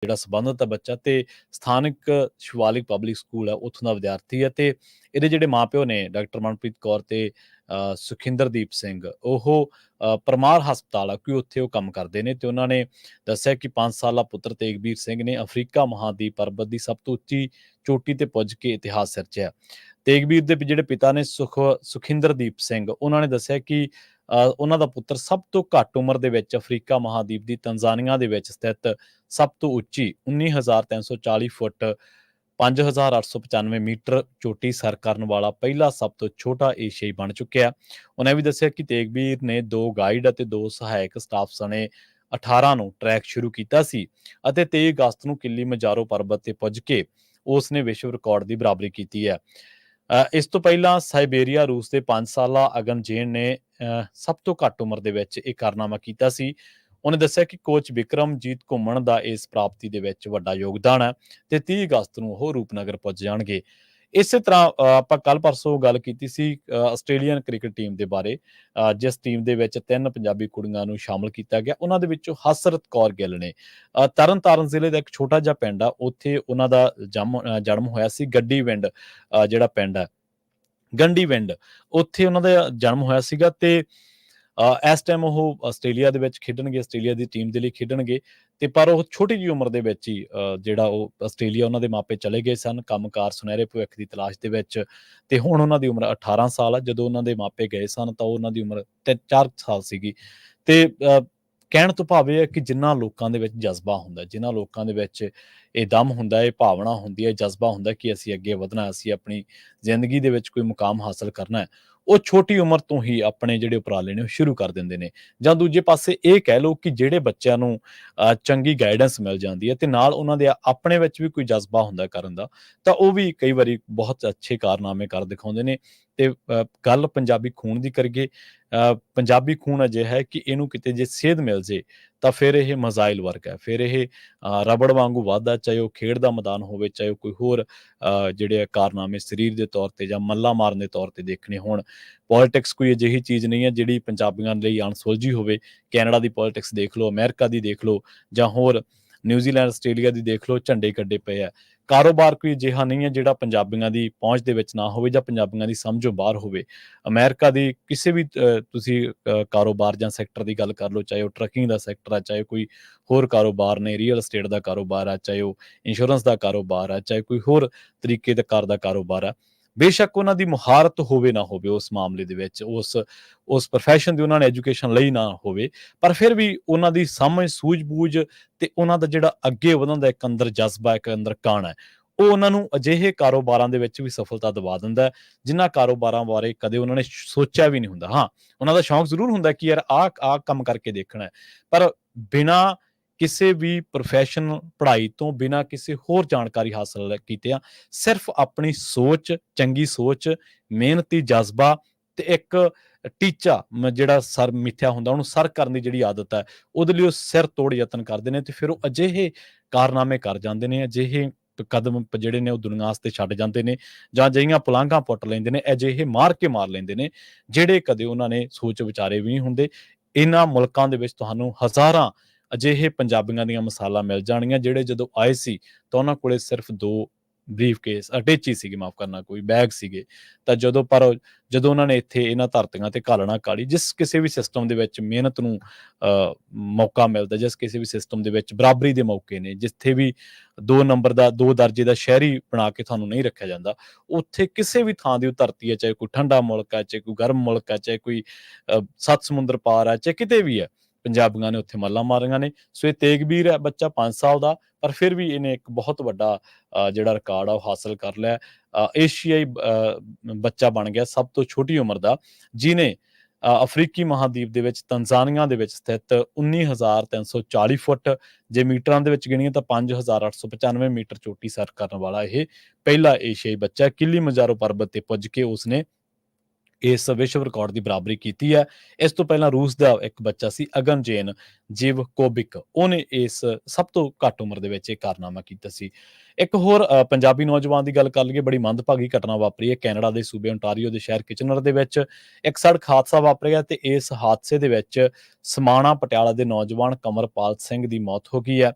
ਜਿਹੜਾ ਸੰਬੰਧਿਤ ਹੈ ਬੱਚਾ ਤੇ ਸਥਾਨਕ ਸ਼ਿਵਾਲਿਕ ਪਬਲਿਕ ਸਕੂਲ ਹੈ ਉੱਥੋਂ ਦਾ ਵਿਦਿਆਰਥੀ ਹੈ ਤੇ ਇਹਦੇ ਜਿਹੜੇ ਮਾਪਿਓ ਨੇ ਡਾਕਟਰ ਮਨਪ੍ਰੀਤ ਕੌਰ ਤੇ ਸੁਖਿੰਦਰਦੀਪ ਸਿੰਘ ਉਹ ਪਰਮਾਰ ਹਸਪਤਾਲ ਆ ਕਿ ਉੱਥੇ ਉਹ ਕੰਮ ਕਰਦੇ ਨੇ ਤੇ ਉਹਨਾਂ ਨੇ ਦੱਸਿਆ ਕਿ 5 ਸਾਲਾ ਪੁੱਤਰ ਤੇਗਵੀਰ ਸਿੰਘ ਨੇ ਅਫਰੀਕਾ ਮਹਾਦੀਪ ਪਰਬਤ ਦੀ ਸਭ ਤੋਂ ਉੱਚੀ ਚੋਟੀ ਤੇ ਪੁੱਜ ਕੇ ਇਤਿਹਾਸ ਸਿਰਜਿਆ। ਤੇਗਵੀਰ ਦੇ ਜਿਹੜੇ ਪਿਤਾ ਨੇ ਸੁਖਿੰਦਰਦੀਪ ਸਿੰਘ ਉਹਨਾਂ ਨੇ ਦੱਸਿਆ ਕਿ ਉਹਨਾਂ ਦਾ ਪੁੱਤਰ ਸਭ ਤੋਂ ਘੱਟ ਉਮਰ ਦੇ ਵਿੱਚ ਅਫਰੀਕਾ ਮਹਾਦੀਪ ਦੀ ਤੰਜ਼ਾਨੀਆ ਦੇ ਵਿੱਚ ਸਥਿਤ ਸਭ ਤੋਂ ਉੱਚੀ 19,340 ਫੁੱਟ 5,895 ਮੀਟਰ ਚੋਟੀ ਸਰ ਕਰਨ ਵਾਲਾ ਪਹਿਲਾ ਸਭ ਤੋਂ ਛੋਟਾ ਏਸ਼ੀਆਈ ਬਣ ਚੁੱਕਿਆ। ਉਹਨੇ ਵੀ ਦੱਸਿਆ ਕਿ ਤੇਗਵੀਰ ਨੇ 2 ਗਾਈਡ ਅਤੇ 2 ਸਹਾਇਕ ਸਟਾਫ ਸਣੇ 18 ਨੂੰ ਟਰੈਕ ਸ਼ੁਰੂ ਕੀਤਾ ਸੀ ਅਤੇ 23 ਅਗਸਤ ਨੂੰ ਕਿਲੀ ਮਜਾਰੋ ਪਰਬਤ ਤੇ ਪੁੱਜ ਕੇ ਉਸ ਨੇ ਵਿਸ਼ਵ ਰਿਕਾਰਡ ਦੀ ਬਰਾਬਰੀ ਕੀਤੀ ਹੈ। ਇਸ ਤੋਂ ਪਹਿਲਾਂ ਸਾਈਬੇਰੀਆ ਰੂਸ ਦੇ 5 ਸਾਲਾ ਅਗਨ ਜੇਨ ਨੇ ਸਭ ਤੋਂ ਘੱਟ ਉਮਰ ਦੇ ਵਿੱਚ ਇਹ ਕਾਰਨਾਮਾ ਕੀਤਾ ਸੀ। ਉਹਨੇ ਦੱਸਿਆ ਕਿ ਕੋਚ ਵਿਕਰਮਜੀਤ ਘੁੰਮਣ ਦਾ ਇਸ ਪ੍ਰਾਪਤੀ ਦੇ ਵਿੱਚ ਵੱਡਾ ਯੋਗਦਾਨ ਹੈ ਤੇ 30 ਅਗਸਤ ਨੂੰ ਉਹ ਰੂਪਨਗਰ ਪੁੱਜ ਜਾਣਗੇ। ਇਸੇ ਤਰ੍ਹਾਂ ਆਪਾਂ ਕੱਲ ਪਰਸੋਂ ਗੱਲ ਕੀਤੀ ਸੀ ਆਸਟ੍ਰੇਲੀਅਨ ਕ੍ਰਿਕਟ ਟੀਮ ਦੇ ਬਾਰੇ, ਜਿਸ ਟੀਮ ਦੇ ਵਿੱਚ 3 ਪੰਜਾਬੀ ਕੁੜੀਆਂ ਨੂੰ ਸ਼ਾਮਲ ਕੀਤਾ ਗਿਆ। ਉਹਨਾਂ ਦੇ ਵਿੱਚੋਂ ਹਸਰਤ ਕੌਰ ਗਿੱਲ ਨੇ ਤਰਨਤਾਰਨ ਜ਼ਿਲ੍ਹੇ ਦਾ ਇੱਕ ਛੋਟਾ ਜਿਹਾ ਪਿੰਡ ਆ, ਉੱਥੇ ਉਹਨਾਂ ਦਾ ਜਨਮ ਹੋਇਆ ਸੀ। ਗੱਡੀਵਿੰਡ ਜਿਹੜਾ ਪਿੰਡ ਹੈ ਗੰਡੀਵਿੰਡ, ਉੱਥੇ ਉਹਨਾਂ ਦਾ ਜਨਮ ਹੋਇਆ ਸੀਗਾ ਤੇ ਇਸ ਟਾਈਮ ਉਹ ਆਸਟ੍ਰੇਲੀਆ ਦੇ ਵਿੱਚ ਖੇਡਣਗੇ, ਆਸਟ੍ਰੇਲੀਆ ਦੀ ਟੀਮ ਦੇ ਲਈ ਖੇਡਣਗੇ ਤੇ ਪਰ ਉਹ ਛੋਟੀ ਜਿਹੀ ਉਮਰ ਦੇ ਵਿੱਚ ਹੀ ਜਿਹੜਾ ਉਹ ਆਸਟ੍ਰੇਲੀਆ ਉਹਨਾਂ ਦੇ ਮਾਪੇ ਚਲੇ ਗਏ ਸਨ ਕੰਮਕਾਰ ਸੁਨਹਿਰੇ ਭਵਿੱਖ ਦੀ ਤਲਾਸ਼ ਦੇ ਵਿੱਚ ਤੇ ਹੁਣ ਉਹਨਾਂ ਦੀ ਉਮਰ 18 ਸਾਲ ਆ। ਜਦੋਂ ਉਹਨਾਂ ਦੇ ਮਾਪੇ ਗਏ ਸਨ ਤਾਂ ਉਹਨਾਂ ਦੀ ਉਮਰ 4 ਸਾਲ ਸੀਗੀ ਤੇ ਕਹਿਣ ਤੋਂ ਭਾਵ ਇਹ ਹੈ ਕਿ ਜਿਨ੍ਹਾਂ ਲੋਕਾਂ ਦੇ ਵਿੱਚ ਜਜ਼ਬਾ ਹੁੰਦਾ, ਜਿਨ੍ਹਾਂ ਲੋਕਾਂ ਦੇ ਵਿੱਚ ਇਹ ਦਮ ਹੁੰਦਾ, ਇਹ ਭਾਵਨਾ ਹੁੰਦੀ ਹੈ, ਜਜ਼ਬਾ ਹੁੰਦਾ ਕਿ ਅਸੀਂ ਅੱਗੇ ਵਧਣਾ, ਅਸੀਂ ਆਪਣੀ ਜ਼ਿੰਦਗੀ ਦੇ ਵਿੱਚ ਕੋਈ ਮੁਕਾਮ ਹਾਸਲ ਕਰਨਾ ਹੈ, ਉਹ ਛੋਟੀ ਉਮਰ ਤੋਂ ਹੀ ਆਪਣੇ ਜਿਹੜੇ ਉਪਰਾਲੇ ਨੇ ਉਹ ਸ਼ੁਰੂ ਕਰ ਦਿੰਦੇ ਨੇ। ਜਾਂ ਦੂਜੇ ਪਾਸੇ ਇਹ ਕਹਿ ਲਓ ਕਿ ਜਿਹੜੇ ਬੱਚਿਆਂ ਨੂੰ ਚੰਗੀ ਗਾਈਡੈਂਸ ਮਿਲ ਜਾਂਦੀ ਹੈ ਤੇ ਨਾਲ ਉਹਨਾਂ ਦੇ ਆਪਣੇ ਵਿੱਚ ਵੀ ਕੋਈ ਜਜ਼ਬਾ ਹੁੰਦਾ ਕਰਨ ਦਾ, ਤਾਂ ਉਹ ਵੀ ਕਈ ਵਾਰੀ ਬਹੁਤ ਅੱਛੇ ਕਾਰਨਾਮੇ ਕਰ ਦਿਖਾਉਂਦੇ ਨੇ। ਤੇ ਗੱਲ ਪੰਜਾਬੀ ਖੂਨ ਦੀ ਕਰੀਏ, ਪੰਜਾਬੀ ਖੂਨ ਅਜਿਹਾ ਹੈ ਕਿ ਇਹਨੂੰ ਕਿਤੇ ਜੇ ਸੇਧ ਮਿਲ ਜੇ ਤਾਂ ਫਿਰ ਇਹ ਮਜ਼ਾਇਲ ਵਰਗ ਹੈ, ਫਿਰ ਇਹ ਰਬੜ ਵਾਂਗੂ ਵੱਧਦਾ, ਚਾਹੇ ਉਹ ਖੇਡ ਦਾ ਮੈਦਾਨ ਹੋਵੇ, ਚਾਹੇ ਉਹ ਕੋਈ ਹੋਰ ਜਿਹੜੇ ਕਾਰਨਾਮੇ ਸਰੀਰ ਦੇ ਤੌਰ ਤੇ ਜਾਂ ਮੱਲਾ ਮਾਰਨ ਦੇ ਤੌਰ ਤੇ ਦੇਖਣੇ ਹੋਣ। ਪੋਲੀਟਿਕਸ ਕੋਈ ਅਜਿਹੀ ਚੀਜ਼ ਨਹੀਂ ਹੈ ਜਿਹੜੀ ਪੰਜਾਬੀਆਂ ਲਈ ਅਣਸੁਲਝੀ ਹੋਵੇ। ਕੈਨੇਡਾ ਦੀ ਪੋਲੀਟਿਕਸ ਦੇਖ ਲਓ, ਅਮਰੀਕਾ ਦੀ ਦੇਖ ਲਓ ਜਾਂ ਹੋਰ ਨਿਊਜ਼ੀਲੈਂਡ ਆਸਟ੍ਰੇਲੀਆ ਦੀ ਦੇਖ ਲਓ, ਝੰਡੇ ਕੱਢੇ ਪਏ ਆ। ਕਾਰੋਬਾਰ ਕੋਈ ਅਜਿਹਾ ਨਹੀਂ ਹੈ ਜਿਹੜਾ ਪੰਜਾਬੀਆਂ ਦੀ ਪਹੁੰਚ ਦੇ ਵਿੱਚ ਨਾ ਹੋਵੇ ਜਾਂ ਪੰਜਾਬੀਆਂ ਦੀ ਸਮਝੋਂ ਬਾਹਰ ਹੋਵੇ। ਅਮਰੀਕਾ ਦੀ ਕਿਸੇ ਵੀ ਤੁਸੀਂ ਕਾਰੋਬਾਰ ਜਾਂ ਸੈਕਟਰ ਦੀ ਗੱਲ ਕਰ ਲਓ, ਚਾਹੇ ਉਹ ਟਰੱਕਿੰਗ ਦਾ ਸੈਕਟਰ ਆ, ਚਾਹੇ ਕੋਈ ਹੋਰ ਕਾਰੋਬਾਰ ਨੇ, ਰੀਅਲ estate ਦਾ ਕਾਰੋਬਾਰ ਆ, ਚਾਹੇ ਉਹ ਇੰਸ਼ੋਰੈਂਸ ਦਾ ਕਾਰੋਬਾਰ ਆ, ਚਾਹੇ ਕੋਈ ਹੋਰ ਤਰੀਕੇ ਦਾ ਕਾਰੋਬਾਰ ਆ, ਬੇਸ਼ੱਕ ਉਹਨਾਂ ਦੀ ਮੁਹਾਰਤ ਹੋਵੇ ਨਾ ਹੋਵੇ ਉਸ ਮਾਮਲੇ ਦੇ ਵਿੱਚ, ਉਸ ਪ੍ਰੋਫੈਸ਼ਨ ਦੀ ਉਹਨਾਂ ਨੇ ਐਜੂਕੇਸ਼ਨ ਲਈ ਨਾ ਹੋਵੇ, ਪਰ ਫਿਰ ਵੀ ਉਹਨਾਂ ਦੀ ਸਮਝ, ਸੂਝ-ਬੂਝ ਤੇ ਉਹਨਾਂ ਦਾ ਜਿਹੜਾ ਅੱਗੇ ਵਧਣ ਦਾ ਇੱਕ ਅੰਦਰ ਜਜ਼ਬਾ, ਇੱਕ ਅੰਦਰ ਕਣ ਹੈ, ਉਹ ਉਹਨਾਂ ਨੂੰ ਅਜਿਹੇ ਕਾਰੋਬਾਰਾਂ ਦੇ ਵਿੱਚ ਵੀ ਸਫਲਤਾ ਦਿਵਾ ਦਿੰਦਾ ਹੈ ਜਿਨ੍ਹਾਂ ਕਾਰੋਬਾਰਾਂ ਬਾਰੇ ਕਦੇ ਉਹਨਾਂ ਨੇ ਸੋਚਿਆ ਵੀ ਨਹੀਂ ਹੁੰਦਾ। ਹਾਂ, ਉਹਨਾਂ ਦਾ ਸ਼ੌਂਕ ਜ਼ਰੂਰ ਹੁੰਦਾ ਕਿ ਯਾਰ ਆਹ ਕੰਮ ਕਰਕੇ ਦੇਖਣਾ ਹੈ, ਪਰ ਬਿਨਾਂ ਕਿਸੇ ਵੀ ਪ੍ਰੋਫੈਸ਼ਨਲ ਪੜ੍ਹਾਈ ਤੋਂ, ਬਿਨਾਂ ਕਿਸੇ ਹੋਰ ਜਾਣਕਾਰੀ ਹਾਸਲ ਕੀਤਿਆਂ, ਸਿਰਫ ਆਪਣੀ ਸੋਚ, ਚੰਗੀ ਸੋਚ, ਮਿਹਨਤੀ ਜਜ਼ਬਾ ਤੇ ਇੱਕ ਟੀਚਾ ਜਿਹੜਾ ਸਰ ਮਿੱਥਿਆ ਹੁੰਦਾ ਉਹਨੂੰ ਸਰ ਕਰਨ ਦੀ ਜਿਹੜੀ ਆਦਤ ਹੈ, ਉਹਦੇ ਲਈ ਉਹ ਸਿਰ ਤੋੜ ਯਤਨ ਕਰਦੇ ਨੇ ਤੇ ਫਿਰ ਉਹ ਅਜਿਹੇ ਕਾਰਨਾਮੇ ਕਰ ਜਾਂਦੇ ਨੇ, ਅਜਿਹੇ ਕਦਮ ਜਿਹੜੇ ਨੇ ਉਹ ਦੁਨੀਆ ਵਾਸਤੇ ਛੱਡ ਜਾਂਦੇ ਨੇ ਜਾਂ ਅਜਿਹੀਆਂ ਪੁਲਾਂਘਾਂ ਪੁੱਟ ਲੈਂਦੇ ਨੇ, ਅਜਿਹੇ ਮਾਰ ਲੈਂਦੇ ਨੇ ਜਿਹੜੇ ਕਦੇ ਉਹਨਾਂ ਨੇ ਸੋਚ ਵਿਚਾਰੇ ਵੀ ਨਹੀਂ ਹੁੰਦੇ। ਇਹਨਾਂ ਮੁਲਕਾਂ ਦੇ ਵਿੱਚ ਤੁਹਾਨੂੰ ਹਜ਼ਾਰਾਂ ਅਜਿਹੇ ਪੰਜਾਬੀਆਂ ਦੀਆਂ ਮਿਸਾਲਾਂ ਮਿਲ ਜਾਣਗੀਆਂ ਜਿਹੜੇ ਜਦੋਂ ਆਏ ਸੀ ਤਾਂ ਉਹਨਾਂ ਕੋਲੇ ਸਿਰਫ 2 ਬਰੀਫਕੇਸ ਅਟੈਚੀ ਸੀਗੇ, ਮਾਫ ਕਰਨਾ, ਕੋਈ ਬੈਗ ਸੀਗੇ। ਤਾਂ ਜਦੋਂ ਉਹਨਾਂ ਨੇ ਇੱਥੇ ਇਹਨਾਂ ਧਰਤੀਆਂ ਤੇ ਘਾਲਣਾ ਕਾੜੀ, ਜਿਸ ਕਿਸੇ ਵੀ ਸਿਸਟਮ ਦੇ ਵਿੱਚ ਮਿਹਨਤ ਨੂੰ ਮੌਕਾ ਮਿਲਦਾ, ਜਿਸ ਕਿਸੇ ਵੀ ਸਿਸਟਮ ਦੇ ਵਿੱਚ ਬਰਾਬਰੀ ਦੇ ਮੌਕੇ ਨੇ, ਜਿੱਥੇ ਵੀ 2 ਨੰਬਰ ਦਾ 2 ਦਰਜੇ ਦਾ ਸ਼ਹਿਰੀ ਬਣਾ ਕੇ ਤੁਹਾਨੂੰ ਨਹੀਂ ਰੱਖਿਆ ਜਾਂਦਾ, ਉੱਥੇ ਕਿਸੇ ਵੀ ਥਾਂ ਦੀ ਉਹ ਧਰਤੀ ਹੈ, ਚਾਹੇ ਕੋਈ ਠੰਡਾ ਮੁਲਕ ਹੈ, ਚਾਹੇ ਕੋਈ ਗਰਮ ਮੁਲਕ ਹੈ, ਚਾਹੇ ਕੋਈ 7 ਸਮੁੰਦਰ ਪਾਰ ਹੈ, ਚਾਹੇ ਕਿਤੇ ਵੀ ਹੈ, ਪੰਜਾਬੀਆਂ ਨੇ ਉੱਥੇ ਮੱਲਾਂ ਮਾਰੀਆਂ ਨੇ। ਸੋ ਇਹ ਤੇਗਵੀਰ ਹੈ ਬੱਚਾ 5 ਸਾਲ ਦਾ, ਪਰ ਫਿਰ ਵੀ ਇਹਨੇ ਇੱਕ ਬਹੁਤ ਵੱਡਾ ਜਿਹੜਾ ਰਿਕਾਰਡ ਆ ਉਹ ਹਾਸਲ ਕਰ ਲਿਆ। ਏਸ਼ੀਆਈ ਬੱਚਾ ਬਣ ਗਿਆ ਸਭ ਤੋਂ ਛੋਟੀ ਉਮਰ ਦਾ, ਜਿਹਨੇ ਅਫਰੀਕੀ ਮਹਾਦੀਪ ਦੇ ਵਿੱਚ ਤੰਜ਼ਾਨੀਆ ਦੇ ਵਿੱਚ ਸਥਿਤ 19,340 ਫੁੱਟ, ਜੇ ਮੀਟਰਾਂ ਦੇ ਵਿੱਚ ਗਿਣੀਏ ਤਾਂ 5,895 ਮੀਟਰ ਚੋਟੀ ਸਰ ਕਰਨ ਵਾਲਾ ਇਹ ਪਹਿਲਾ ਏਸ਼ੀਆਈ ਬੱਚਾ। ਕਿਲੀ ਮਜਾਰੋ ਪਰਬਤ ਤੇ ਪੁੱਜ ਕੇ ਉਸਨੇ ਇਸ ਵਿਸ਼ਵ ਰਿਕਾਰਡ ਦੀ ਬਰਾਬਰੀ ਕੀਤੀ ਹੈ। ਇਸ ਤੋਂ ਪਹਿਲਾਂ ਰੂਸ ਦਾ ਇੱਕ ਬੱਚਾ ਸੀ ਅਗਨਜੇਨ ਜਿਵਕੋਵਿਕ, ਉਹਨੇ ਇਸ ਸਭ ਤੋਂ ਘੱਟ ਉਮਰ ਦੇ ਵਿੱਚ ਇਹ ਕਾਰਨਾਮਾ ਕੀਤਾ ਸੀ। ਇੱਕ ਹੋਰ ਪੰਜਾਬੀ ਨੌਜਵਾਨ ਦੀ ਗੱਲ ਕਰ ਲਈਏ, ਬੜੀ ਮੰਦਭਾਗੀ ਘਟਨਾ ਵਾਪਰੀ ਹੈ ਕੈਨੇਡਾ ਦੇ ਸੂਬੇ ਓਨਟਾਰੀਓ ਦੇ ਸ਼ਹਿਰ ਕਿਚਨਰ ਦੇ ਵਿੱਚ। ਇੱਕ ਸੜਕ ਹਾਦਸਾ ਵਾਪਰਿਆ ਤੇ ਇਸ ਹਾਦਸੇ ਦੇ ਵਿੱਚ ਸਮਾਣਾ ਪਟਿਆਲਾ ਦੇ ਨੌਜਵਾਨ ਕਮਰਪਾਲ ਸਿੰਘ ਦੀ ਮੌਤ ਹੋ ਗਈ ਹੈ।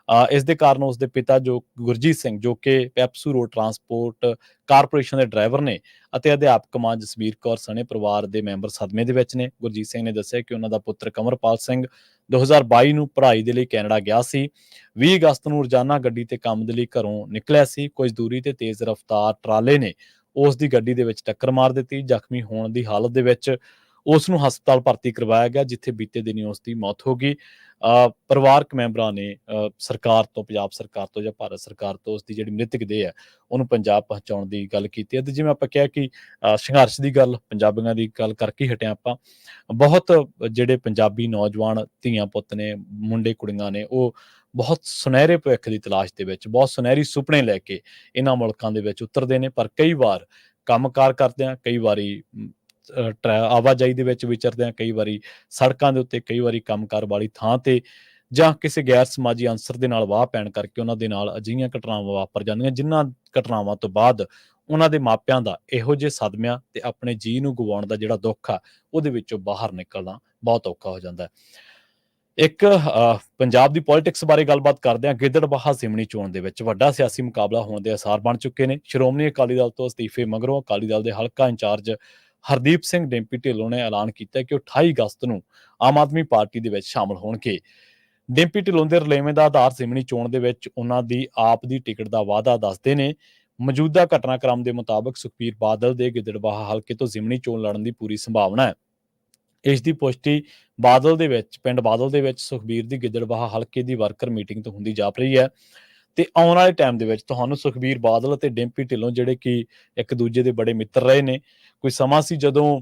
ਇਸ ਦੇ ਕਾਰਨ ਉਸਦੇ ਪਿਤਾ ਜੋ ਗੁਰਜੀਤ ਸਿੰਘ, ਜੋ ਕਿ ਪੈਪਸੂ ਰੋਡ ਟਰਾਂਸਪੋਰਟ ਕਾਰਪੋਰੇਸ਼ਨ ਦੇ ਡਰਾਈਵਰ ਨੇ, ਅਤੇ ਅਧਿਆਪਕ ਮਾਂ ਜਸਬੀਰ ਕੌਰ ਸਣੇ ਪਰਿਵਾਰ ਦੇ ਮੈਂਬਰ ਸਦਮੇ ਦੇ ਵਿੱਚ ਨੇ। ਗੁਰਜੀਤ ਸਿੰਘ ਨੇ ਦੱਸਿਆ ਕਿ ਉਹਨਾਂ ਦਾ ਪੁੱਤਰ ਕੰਵਰਪਾਲ ਸਿੰਘ 2022 ਨੂੰ ਪੜ੍ਹਾਈ ਦੇ ਲਈ ਕੈਨੇਡਾ ਗਿਆ ਸੀ। 20 ਅਗਸਤ ਨੂੰ ਰੋਜ਼ਾਨਾ ਗੱਡੀ ਤੇ ਕੰਮ ਦੇ ਲਈ ਘਰੋਂ ਨਿਕਲਿਆ ਸੀ। ਕੁਝ ਦੂਰੀ ਤੇ ਤੇਜ਼ ਰਫ਼ਤਾਰ ਟਰਾਲੇ ਨੇ ਉਸ ਦੀ ਗੱਡੀ ਦੇ ਵਿੱਚ ਟੱਕਰ ਮਾਰ ਦਿੱਤੀ। ਜ਼ਖਮੀ ਹੋਣ ਦੀ ਹਾਲਤ ਦੇ ਵਿੱਚ ਉਸ ਨੂੰ ਹਸਪਤਾਲ ਭਰਤੀ ਕਰਵਾਇਆ ਗਿਆ, ਜਿੱਥੇ ਬੀਤੇ ਦਿਨੀ ਉਸ ਦੀ ਮੌਤ ਹੋ ਗਈ। ਪਰਿਵਾਰਕ ਮੈਂਬਰਾਂ ਨੇ ਸਰਕਾਰ ਤੋਂ, ਪੰਜਾਬ ਸਰਕਾਰ ਤੋਂ ਜਾਂ ਭਾਰਤ ਸਰਕਾਰ ਤੋਂ ਉਸਦੀ ਜਿਹੜੀ ਮ੍ਰਿਤਕ ਦੇਹ ਹੈ ਉਹਨੂੰ ਪੰਜਾਬ ਪਹੁੰਚਾਉਣ ਦੀ ਗੱਲ ਕੀਤੀ ਹੈ। ਤੇ ਜਿਵੇਂ ਆਪਾਂ ਕਿਹਾ ਕਿ ਸੰਘਰਸ਼ ਦੀ ਗੱਲ, ਪੰਜਾਬੀਆਂ ਦੀ ਗੱਲ ਕਰਕੇ ਹਟਿਆ ਆਪਾਂ, ਬਹੁਤ ਜਿਹੜੇ ਪੰਜਾਬੀ ਨੌਜਵਾਨ ਧੀਆਂ ਪੁੱਤ ਨੇ, ਮੁੰਡੇ ਕੁੜੀਆਂ ਨੇ, ਉਹ ਬਹੁਤ ਸੁਨਹਿਰੇ ਭਵਿੱਖ ਦੀ ਤਲਾਸ਼ ਦੇ ਵਿੱਚ, ਬਹੁਤ ਸੁਨਹਿਰੀ ਸੁਪਨੇ ਲੈ ਕੇ ਇਹਨਾਂ ਮੁਲਕਾਂ ਦੇ ਵਿੱਚ ਉਤਰਦੇ ਨੇ, ਪਰ ਕਈ ਵਾਰ ਕੰਮਕਾਰ ਕਰਦਿਆਂ, ਕਈ ਵਾਰੀ ਆਵਾਜਾਈ ਦੇ ਵਿੱਚ ਵਿਚਰਦਿਆਂ, ਕਈ ਵਾਰੀ ਸੜਕਾਂ ਦੇ ਉੱਤੇ, ਕਈ ਵਾਰੀ ਕੰਮਕਾਰ ਵਾਲੀ ਥਾਂ ਤੇ, ਜਾਂ ਕਿਸੇ ਗੈਰ ਸਮਾਜੀ ਅਨਸਰ ਦੇ ਨਾਲ ਵਾਹ ਪੈਣ ਕਰਕੇ ਉਹਨਾਂ ਦੇ ਨਾਲ ਅਜਿਹੀਆਂ ਘਟਨਾਵਾਂ ਵਾਪਰ ਜਾਂਦੀਆਂ, ਜਿਨ੍ਹਾਂ ਘਟਨਾਵਾਂ ਤੋਂ ਬਾਅਦ ਉਹਨਾਂ ਦੇ ਮਾਪਿਆਂ ਦਾ ਇਹੋ ਜਿਹੇ ਸਦਮਿਆਂ ਤੇ ਆਪਣੇ ਜੀਅ ਨੂੰ ਗਵਾਉਣ ਦਾ ਜਿਹੜਾ ਦੁੱਖ ਆ, ਉਹਦੇ ਵਿੱਚੋਂ ਬਾਹਰ ਨਿਕਲਣਾ ਬਹੁਤ ਔਖਾ ਹੋ ਜਾਂਦਾ ਹੈ। ਇੱਕ ਪੰਜਾਬ ਦੀ ਪੋਲਿਟਿਕਸ ਬਾਰੇ ਗੱਲਬਾਤ ਕਰਦੇ ਹਾਂ। ਗਿੱਦੜਬਾਹਾ ਜ਼ਿਮਨੀ ਚੋਣ ਦੇ ਵਿੱਚ ਵੱਡਾ ਸਿਆਸੀ ਮੁਕਾਬਲਾ ਹੋਣ ਦੇ ਆਸਾਰ ਬਣ ਚੁੱਕੇ ਨੇ। ਸ਼੍ਰੋਮਣੀ ਅਕਾਲੀ ਦਲ ਤੋਂ ਅਸਤੀਫੇ ਮਗਰੋਂ ਅਕਾਲੀ ਦਲ ਦੇ ਹਲਕਾ ਇੰਚਾਰਜ ਹਰਦੀਪ ਸਿੰਘ ਡਿੰਪੀ ਢਿੱਲੋਂ ਨੇ ਐਲਾਨ ਕੀਤਾ ਕਿ ਉਹ 28 ਅਗਸਤ ਨੂੰ ਆਮ ਆਦਮੀ ਪਾਰਟੀ ਦੇ ਵਿੱਚ ਸ਼ਾਮਲ ਹੋਣਗੇ। ਡਿੰਪੀ ਢਿੱਲੋਂ ਦੇ ਰਲੇਵੇਂ ਦਾ ਆਧਾਰ ਜ਼ਿਮਨੀ ਚੋਣ ਦੇ ਵਿੱਚ ਉਹਨਾਂ ਦੀ ਆਪ ਦੀ ਟਿਕਟ ਦਾ ਵਾਅਦਾ ਦੱਸਦੇ ਨੇ। ਮੌਜੂਦਾ ਘਟਨਾਕ੍ਰਮ ਦੇ ਮੁਤਾਬਕ ਸੁਖਬੀਰ ਬਾਦਲ ਦੇ ਗਿੱਦੜਬਾਹਾ ਹਲਕੇ ਤੋਂ ਜ਼ਿਮਨੀ ਚੋਣ ਲੜਨ ਦੀ ਪੂਰੀ ਸੰਭਾਵਨਾ ਹੈ। ਇਸ ਦੀ ਪੁਸ਼ਟੀ ਪਿੰਡ ਬਾਦਲ ਦੇ ਵਿੱਚ ਸੁਖਬੀਰ ਦੀ ਗਿੱਦੜਬਾਹਾ ਹਲਕੇ ਦੀ ਵਰਕਰ ਮੀਟਿੰਗ ਤੋਂ ਹੁੰਦੀ ਜਾਪ ਰਹੀ ਹੈ। ਤੇ ਆਉਣ ਵਾਲੇ ਟਾਈਮ ਦੇ ਵਿੱਚ ਤੁਹਾਨੂੰ ਸੁਖਬੀਰ ਬਾਦਲ ਅਤੇ ਡਿੰਪੀ ਢਿੱਲੋਂ, ਜਿਹੜੇ ਕਿ ਇੱਕ ਦੂਜੇ ਦੇ ਬੜੇ ਮਿੱਤਰ ਰਹੇ ਨੇ, ਕੋਈ ਸਮਾਂ ਸੀ ਜਦੋਂ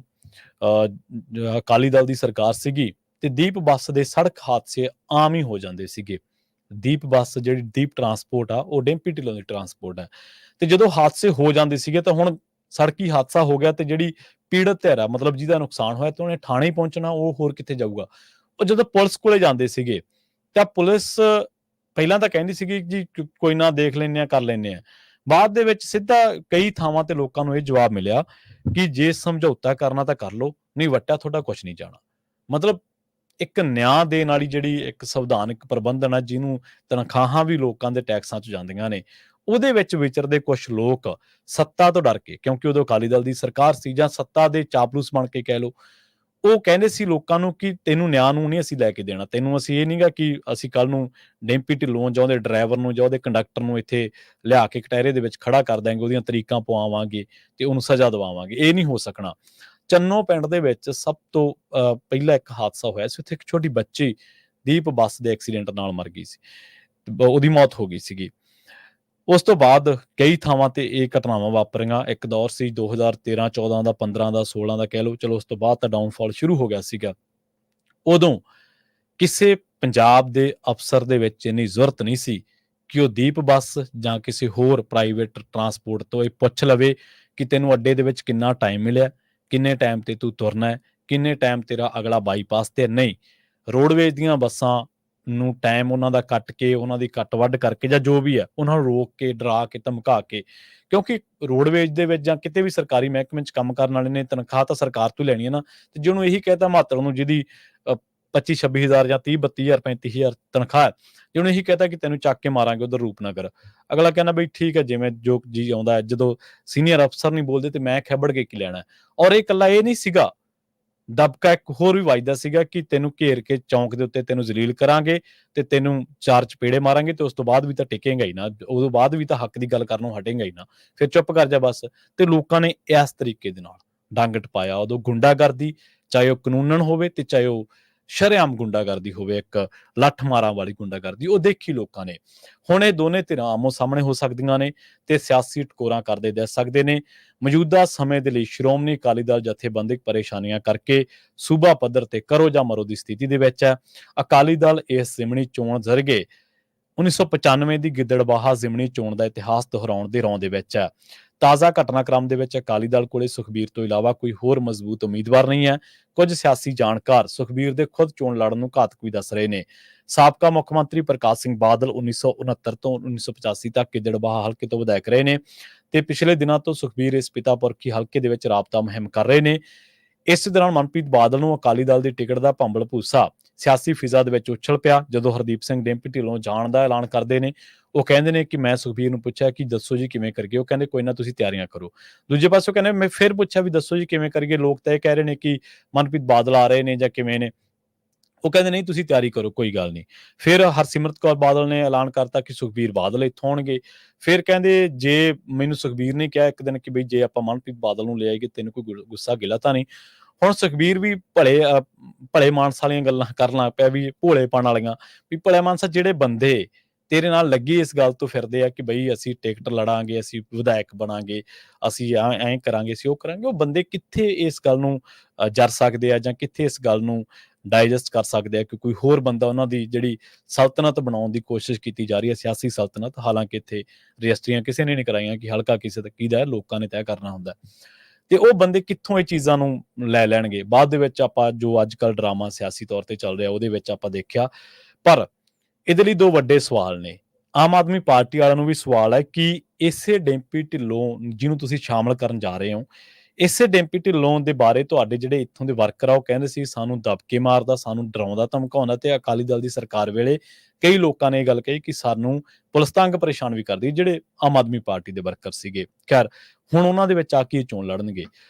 ਅਕਾਲੀ ਦਲ ਦੀ ਸਰਕਾਰ ਸੀਗੀ ਤੇ ਦੀਪ ਬੱਸ ਦੇ ਸੜਕ ਹਾਦਸੇ ਆਮ ਹੀ ਹੋ ਜਾਂਦੇ ਸੀਗੇ। ਦੀਪ ਬੱਸ ਜਿਹੜੀ ਦੀਪ ਟਰਾਂਸਪੋਰਟ ਆ, ਉਹ ਡਿੰਪੀ ਢਿੱਲੋਂ ਦੀ ਟਰਾਂਸਪੋਰਟ ਹੈ। ਤੇ ਜਦੋਂ ਹਾਦਸੇ ਹੋ ਜਾਂਦੇ ਸੀਗੇ ਤਾਂ ਹੁਣ ਸੜਕੀ ਹਾਦਸਾ ਹੋ ਗਿਆ ਤੇ ਜਿਹੜੀ ਪੀੜਤ ਧਿਰ ਆ, ਮਤਲਬ ਜਿਹਦਾ ਨੁਕਸਾਨ ਹੋਇਆ, ਤੇ ਉਹਨੇ ਥਾਣੇ ਪਹੁੰਚਣਾ, ਉਹ ਹੋਰ ਕਿੱਥੇ ਜਾਊਗਾ। ਉਹ ਜਦੋਂ ਪੁਲਿਸ ਕੋਲੇ ਜਾਂਦੇ ਸੀਗੇ ਤਾਂ ਪੁਲਿਸ ਪਹਿਲਾਂ ਤਾਂ ਕਹਿੰਦੀ ਸੀਗੀ ਜੀ ਕੋਈ ਨਾ, ਦੇਖ ਲੈਂਦੇ ਆ, ਕਰ ਲੈਂਦੇ ਆ। ਬਾਅਦ ਦੇ ਵਿੱਚ ਸਿੱਧਾ ਕਈ ਥਾਵਾਂ ਤੇ ਲੋਕਾਂ ਨੂੰ ਇਹ ਜਵਾਬ ਮਿਲਿਆ ਕਿ ਜੇ ਸਮਝੌਤਾ ਕਰਨਾ ਤਾਂ ਕਰ ਲਓ, ਨਹੀਂ ਵੱਟਾ ਤੁਹਾਡਾ ਕੁਛ ਨਹੀਂ ਜਾਣਾ। ਮਤਲਬ ਇੱਕ ਨਿਆਂ ਦੇਣ ਵਾਲੀ ਜਿਹੜੀ ਇੱਕ ਸੰਵਿਧਾਨਕ ਪ੍ਰਬੰਧਨ ਆ, ਜਿਹਨੂੰ ਤਨਖਾਹਾਂ ਵੀ ਲੋਕਾਂ ਦੇ ਟੈਕਸਾਂ 'ਚ ਜਾਂਦੀਆਂ ਨੇ, ਉਹਦੇ ਵਿੱਚ ਵਿਚਰਦੇ ਕੁਝ ਲੋਕ ਸੱਤਾ ਤੋਂ ਡਰ ਕੇ, ਕਿਉਂਕਿ ਉਦੋਂ ਅਕਾਲੀ ਦਲ ਦੀ ਸਰਕਾਰ ਸੀ, ਜਾਂ ਸੱਤਾ ਦੇ ਚਾਪਲੂਸ ਬਣ ਕੇ ਕਹਿ ਲਓ, ਉਹ ਕਹਿੰਦੇ ਸੀ ਲੋਕਾਂ ਨੂੰ ਕਿ ਤੈਨੂੰ ਨਿਆਂ ਨੂੰ ਨਹੀਂ ਅਸੀਂ ਲੈ ਕੇ ਦੇਣਾ, ਤੈਨੂੰ ਅਸੀਂ ਇਹ ਨਹੀਂਗਾ ਕਿ ਅਸੀਂ ਕੱਲ ਨੂੰ ਡਿੰਪੀ ਢਿੱਲੋਂ ਜਾਂ ਉਹਦੇ ਡਰਾਈਵਰ ਨੂੰ ਜਾਂ ਉਹਦੇ ਕੰਡਕਟਰ ਨੂੰ ਇੱਥੇ ਲਿਆ ਕੇ ਕਟਹਿਰੇ ਦੇ ਵਿੱਚ ਖੜਾ ਕਰ ਦਾਂਗੇ, ਉਹਦੀਆਂ ਤਰੀਕਾਂ ਪਵਾਵਾਂਗੇ ਤੇ ਉਹਨੂੰ ਸਜ਼ਾ ਦਿਵਾਵਾਂਗੇ। ਇਹ ਨਹੀਂ ਹੋ ਸਕਣਾ। ਚੰਨੋ ਪਿੰਡ ਦੇ ਵਿੱਚ ਸਭ ਤੋਂ ਪਹਿਲਾ ਇੱਕ ਹਾਦਸਾ ਹੋਇਆ ਸੀ। ਉੱਥੇ ਇੱਕ ਛੋਟੀ ਬੱਚੀ ਦੀਪ ਬੱਸ ਦੇ ਐਕਸੀਡੈਂਟ ਨਾਲ ਮਰ ਗਈ ਸੀ, ਉਹਦੀ ਮੌਤ ਹੋ ਗਈ ਸੀਗੀ। ਉਸ ਤੋਂ ਬਾਅਦ ਕਈ ਥਾਵਾਂ ਤੇ ਇਹ ਘਟਨਾਵਾਂ ਵਾਪਰੀਆਂ। ਇੱਕ ਦੌਰ ਸੀ 2013, 14 ਦਾ, 15 ਦਾ, 16 ਦਾ ਕਹਿ ਲਓ। ਚਲੋ ਉਸ ਤੋਂ ਬਾਅਦ ਤਾਂ ਡਾਊਨਫਾਲ ਸ਼ੁਰੂ ਹੋ ਗਿਆ ਸੀਗਾ। ਉਦੋਂ ਕਿਸੇ ਪੰਜਾਬ ਦੇ ਅਫਸਰ ਦੇ ਵਿੱਚ ਇੰਨੀ ਜ਼ਰੂਰਤ ਨਹੀਂ ਸੀ ਕਿ ਉਹ ਦੀਪ ਬੱਸ ਜਾਂ ਕਿਸੇ ਹੋਰ ਪ੍ਰਾਈਵੇਟ ਟਰਾਂਸਪੋਰਟ ਤੋਂ ਇਹ ਪੁੱਛ ਲਵੇ ਕਿ ਤੈਨੂੰ ਅੱਡੇ ਦੇ ਵਿੱਚ ਕਿੰਨਾ ਟਾਈਮ ਮਿਲਿਆ, ਕਿੰਨੇ ਟਾਈਮ ਤੇ ਤੂੰ ਤੁਰਨਾ ਹੈ, ਕਿੰਨੇ ਟਾਈਮ ਤੇਰਾ ਅਗਲਾ ਬਾਈਪਾਸ ਤੇ। ਨਹੀਂ, ਰੋਡਵੇਜ਼ ਦੀਆਂ ਬੱਸਾਂ ਨੂੰ ਟਾਈਮ ਉਹਨਾਂ ਦਾ ਕੱਟ ਕੇ, ਉਹਨਾਂ ਦੀ ਕੱਟ ਵੱਢ ਕਰਕੇ, ਜਾਂ ਜੋ ਵੀ ਹੈ, ਉਹਨਾਂ ਨੂੰ ਰੋਕ ਕੇ, ਡਰਾ ਕੇ, ਧਮਕਾ ਕੇ, ਕਿਉਂਕਿ ਰੋਡਵੇਜ਼ ਦੇ ਵਿੱਚ ਜਾਂ ਕਿਤੇ ਵੀ ਸਰਕਾਰੀ ਮਹਿਕਮੇ 'ਚ ਕੰਮ ਕਰਨ ਵਾਲੇ ਨੇ ਤਨਖਾਹ ਤਾਂ ਸਰਕਾਰ ਤੋਂ ਲੈਣੀ ਹੈ ਨਾ। ਤੇ ਜੇ ਉਹਨੂੰ ਇਹੀ ਕਹਿਤਾ ਮਾਤਰ ਨੂੰ, ਜਿਹਦੀ 25-26 ਹਜ਼ਾਰ ਜਾਂ 30-32 ਹਜ਼ਾਰ 35 ਹਜ਼ਾਰ ਤਨਖਾਹ, ਜੇ ਉਹਨੂੰ ਇਹੀ ਕਹਿਤਾ ਕਿ ਤੈਨੂੰ ਚੱਕ ਕੇ ਮਾਰਾਂਗੇ ਉਧਰ ਰੂਪਨਗਰ, ਅਗਲਾ ਕਹਿੰਦਾ ਬਈ ਠੀਕ ਹੈ, ਜਿਵੇਂ ਜੋ ਜੀ ਆਉਂਦਾ। ਜਦੋਂ ਸੀਨੀਅਰ ਅਫਸਰ ਨਹੀਂ ਬੋਲਦੇ ਤੇ ਮੈਂ ਖਿੱਬੜ ਕੇ ਕੀ ਲੈਣਾ। ਔਰ ਇਹ ਇਕੱਲਾ ਇਹ ਨਹੀਂ ਸੀਗਾ, ਦਬਕਾ ਇੱਕ ਹੋਰ ਵੀ ਵੱਜਦਾ ਸੀਗਾ ਕਿ ਤੈਨੂੰ ਘੇਰ ਕੇ ਚੌਂਕ ਦੇ ਉੱਤੇ ਤੈਨੂੰ ਜ਼ਲੀਲ ਕਰਾਂਗੇ ਤੇ ਤੈਨੂੰ 4 ਚਪੇੜੇ ਮਾਰਾਂਗੇ, ਤੇ ਉਸ ਤੋਂ ਬਾਅਦ ਵੀ ਤਾਂ ਟਿਕੇਗਾ ਹੀ ਨਾ, ਉਦੋਂ ਬਾਅਦ ਵੀ ਤਾਂ ਹੱਕ ਦੀ ਗੱਲ ਕਰਨੋਂ ਹਟੇਗਾ ਹੀ ਨਾ, ਫਿਰ ਚੁੱਪ ਕਰ ਜਾ ਬਸ। ਤੇ ਲੋਕਾਂ ਨੇ ਇਸ ਤਰੀਕੇ ਦੇ ਨਾਲ ਡੰਗ ਟਪਾਇਆ। ਉਦੋਂ ਗੁੰਡਾਗਰਦੀ, ਚਾਹੇ ਉਹ ਕਾਨੂੰਨਨ ਹੋਵੇ ਤੇ ਚਾਹੇ ਉਹ ਸ਼ਰੇਆਮ ਗੁੰਡਾਗਰਦੀ ਹੋਵੇ, ਇੱਕ ਲੱਠ ਮਾਰਾਂ ਵਾਲੀ ਗੁੰਡਾਗਰਦੀ, ਉਹ ਦੇਖੀ ਲੋਕਾਂ ਨੇ। ਹੁਣ ਇਹ ਦੋਨੇ ਧਿਰਾਂ ਆਮੋ ਸਾਹਮਣੇ ਹੋ ਸਕਦੀਆਂ ਨੇ ਤੇ ਸਿਆਸੀ ਟਕੋਰਾਂ ਕਰਦੇ ਦਿਸ ਸਕਦੇ ਨੇ। ਮੌਜੂਦਾ ਸਮੇਂ ਦੇ ਲਈ ਸ਼੍ਰੋਮਣੀ ਅਕਾਲੀ ਦਲ ਜਥੇਬੰਦਕ ਪਰੇਸ਼ਾਨੀਆਂ ਕਰਕੇ ਸੂਬਾ ਪੱਧਰ ਤੇ ਕਰੋ ਜਾਂ ਮਰੋ ਦੀ ਸਥਿਤੀ ਦੇ ਵਿੱਚ ਹੈ। ਅਕਾਲੀ ਦਲ ਇਸ ਜ਼ਿਮਨੀ ਚੋਣ ਜ਼ਰੀਏ 1995 ਦੀ ਗਿੱਦੜਬਾਹਾ ਜ਼ਿਮਨੀ ਚੋਣ ਦਾ ਇਤਿਹਾਸ ਦੁਹਰਾਉਣ ਦੇ ਰੌਂ ਦੇ ਵਿੱਚ ਹੈ। ਤਾਜ਼ਾ ਘਟਨਾਕ੍ਰਮ ਦੇ ਵਿੱਚ ਅਕਾਲੀ ਦਲ ਕੋਲੇ ਸੁਖਬੀਰ ਤੋਂ ਇਲਾਵਾ ਕੋਈ ਹੋਰ ਮਜ਼ਬੂਤ ਉਮੀਦਵਾਰ ਨਹੀਂ ਹੈ। ਕੁਝ ਸਿਆਸੀ ਜਾਣਕਾਰ ਸੁਖਬੀਰ ਦੇ ਖੁਦ ਚੋਣ ਲੜਨ ਨੂੰ ਘਾਤਕ ਵੀ ਦੱਸ ਰਹੇ ਨੇ। ਸਾਬਕਾ ਮੁੱਖ ਮੰਤਰੀ ਪ੍ਰਕਾਸ਼ ਸਿੰਘ ਬਾਦਲ 1969 ਤੋਂ 1985 ਤੱਕ ਗਿੱਦੜਬਾਹਾ ਹਲਕੇ ਤੋਂ ਵਿਧਾਇਕ ਰਹੇ ਨੇ ਤੇ ਪਿਛਲੇ ਦਿਨਾਂ ਤੋਂ ਸੁਖਬੀਰ ਇਸ ਪਿਤਾ ਪੁਰਖੀ ਹਲਕੇ ਦੇ ਵਿੱਚ ਰਾਬਤਾ ਮੁਹਿੰਮ ਕਰ ਰਹੇ ਨੇ। ਇਸ ਦੌਰਾਨ ਮਨਪ੍ਰੀਤ ਬਾਦਲ ਨੂੰ ਅਕਾਲੀ ਦਲ ਦੀ ਟਿਕਟ ਦਾ ਭੰਬਲ ਭੂਸਾ ਸਿਆਸੀ ਫਿਜ਼ਾ ਦੇ ਵਿੱਚ ਉਛਲ ਪਿਆ ਜਦੋਂ ਹਰਦੀਪ ਸਿੰਘ ਡਿੰਪੀ ਢਿੱਲੋਂ ਜਾਣ ਦਾ ਐਲਾਨ ਕਰਦੇ ਨੇ। ਉਹ ਕਹਿੰਦੇ ਨੇ ਕਿ ਮੈਂ ਸੁਖਬੀਰ ਨੂੰ ਪੁੱਛਿਆ ਕਿ ਦੱਸੋ ਜੀ ਕਿਵੇਂ ਕਰੀਏ? ਉਹ ਕਹਿੰਦੇ ਕੋਈ ਨਾ ਤੁਸੀਂ ਤਿਆਰੀਆਂ ਕਰੋ। ਦੂਜੇ ਪਾਸੋਂ ਕਹਿੰਦੇ ਮੈਂ ਫਿਰ ਪੁੱਛਿਆ ਵੀ ਦੱਸੋ ਜੀ ਕਿਵੇਂ ਕਰੀਏ? ਲੋਕ ਤਾਂ ਇਹ ਕਹਿ ਰਹੇ ਨੇ ਕਿ ਮਨਪ੍ਰੀਤ ਬਾਦਲ ਆ ਰਹੇ ਨੇ ਜਾਂ ਕਿਵੇਂ ਨੇ? ਉਹ ਕਹਿੰਦੇ ਨਹੀਂ ਤੁਸੀਂ ਤਿਆਰੀ ਕਰੋ, ਕੋਈ ਗੱਲ ਨਹੀਂ। ਫਿਰ ਹਰਸਿਮਰਤ ਕੌਰ ਬਾਦਲ ਨੇ ਐਲਾਨ ਕਰਤਾ ਕਿ ਸੁਖਬੀਰ ਬਾਦਲ ਇੱਥੋਂ ਆਉਣਗੇ। ਫਿਰ ਕਹਿੰਦੇ ਜੇ ਮੈਨੂੰ ਸੁਖਬੀਰ ਨੇ ਕਿਹਾ ਇੱਕ ਦਿਨ ਕਿ ਬਈ ਜੇ ਆਪਾਂ ਮਨਪ੍ਰੀਤ ਬਾਦਲ ਨੂੰ ਲੈ ਆਈਏ ਤੈਨੂੰ ਕੋਈ ਗੁੱਸਾ ਗਿਲਾ ਤਾਂ ਨਹੀਂ? ਹੁਣ ਸੁਖਬੀਰ ਵੀ ਭਲੇ ਮਾਨਸ ਵਾਲੀਆਂ ਗੱਲਾਂ ਕਰਨ ਲੱਗ ਪਿਆ ਵੀ ਭੋਲੇਪਣ ਵਾਲੀਆਂ ਵੀ ਭਲੇ ਮਾਨਸਾ ਜਿਹੜੇ ਬੰਦੇ ਤੇਰੇ ਨਾਲ ਲੱਗੇ ਇਸ ਗੱਲ ਤੋਂ ਫਿਰਦੇ ਆ ਕਿ ਬਈ ਅਸੀਂ ਟਿਕਟ ਲੜਾਂਗੇ, ਅਸੀਂ ਵਿਧਾਇਕ ਬਣਾਂਗੇ, ਅਸੀਂ ਐਂ ਕਰਾਂਗੇ, ਅਸੀਂ ਉਹ ਕਰਾਂਗੇ, ਉਹ ਬੰਦੇ ਕਿੱਥੇ ਇਸ ਗੱਲ ਨੂੰ ਜਰ ਸਕਦੇ ਆ ਜਾਂ ਕਿੱਥੇ ਇਸ ਗੱਲ ਨੂੰ ਡਾਈਜੈਸਟ ਕਰ ਸਕਦੇ ਆ ਕਿ ਕੋਈ ਹੋਰ ਬੰਦਾ ਉਹਨਾਂ ਦੀ ਜਿਹੜੀ ਸਲਤਨਤ ਬਣਾਉਣ ਦੀ ਕੋਸ਼ਿਸ਼ ਕੀਤੀ ਜਾ ਰਹੀ ਹੈ, ਸਿਆਸੀ ਸਲਤਨਤ। ਹਾਲਾਂਕਿ ਇੱਥੇ ਰਜਿਸਟਰੀਆਂ ਕਿਸੇ ਨੇ ਨਹੀਂ ਕਰਾਈਆਂ ਕਿ ਹਲਕਾ ਕਿਸੇ ਦਾ ਕਿਹਦਾ ਹੈ, ਲੋਕਾਂ ਨੇ ਤੈਅ ਕਰਨਾ ਹੁੰਦਾ। ਤੇ ਉਹ ਬੰਦੇ ਕਿੱਥੋਂ ਇਹ ਚੀਜ਼ਾਂ ਨੂੰ ਲੈ ਲੈਣਗੇ? ਬਾਅਦ ਦੇ ਵਿੱਚ ਆਪਾਂ ਜੋ ਅੱਜ ਕੱਲ੍ਹ ਡਰਾਮਾ ਸਿਆਸੀ ਤੌਰ ਤੇ ਚੱਲ ਰਿਹਾ ਉਹਦੇ ਵਿੱਚ ਆਪਾਂ ਦੇਖਿਆ। ਪਰ ਇਹਦੇ ਲਈ ਦੋ ਵੱਡੇ ਸਵਾਲ ਨੇ। ਆਮ ਆਦਮੀ ਪਾਰਟੀ ਵਾਲਿਆਂ ਨੂੰ ਵੀ ਸਵਾਲ ਹੈ ਕਿ ਇਸੇ ਡਿੰਪੀ ਢਿੱਲੋਂ ਜਿਹਨੂੰ ਤੁਸੀਂ ਸ਼ਾਮਲ ਕਰਨ ਜਾ ਰਹੇ ਹੋ, ਇਸੇ ਡਿੰਪੀ ਢਿੱਲੋਂ ਦੇ ਬਾਰੇ ਤੁਹਾਡੇ ਜਿਹੜੇ ਇੱਥੋਂ ਦੇ ਵਰਕਰ ਆ ਉਹ ਕਹਿੰਦੇ ਸੀ ਸਾਨੂੰ ਦਬਕੇ ਮਾਰਦਾ, ਸਾਨੂੰ ਡਰਾਉਂਦਾ ਧਮਕਾਉਂਦਾ। ਤੇ ਅਕਾਲੀ ਦਲ ਦੀ ਸਰਕਾਰ ਵੇਲੇ ਕਈ ਲੋਕਾਂ ਨੇ ਇਹ ਗੱਲ ਕਹੀ ਕਿ ਸਾਨੂੰ ਪੁਲਿਸ ਤੰਗ ਪਰੇਸ਼ਾਨ ਵੀ ਕਰਦੀ, ਜਿਹੜੇ ਆਮ ਆਦਮੀ ਪਾਰਟੀ ਦੇ ਵਰਕਰ ਸੀਗੇ। ਖੈਰ ਹੁਣ ਉਹਨਾਂ ਦੇ ਵਿੱਚ ਆ ਕੇ ਚੋਣ ਲੜਨਗੇ।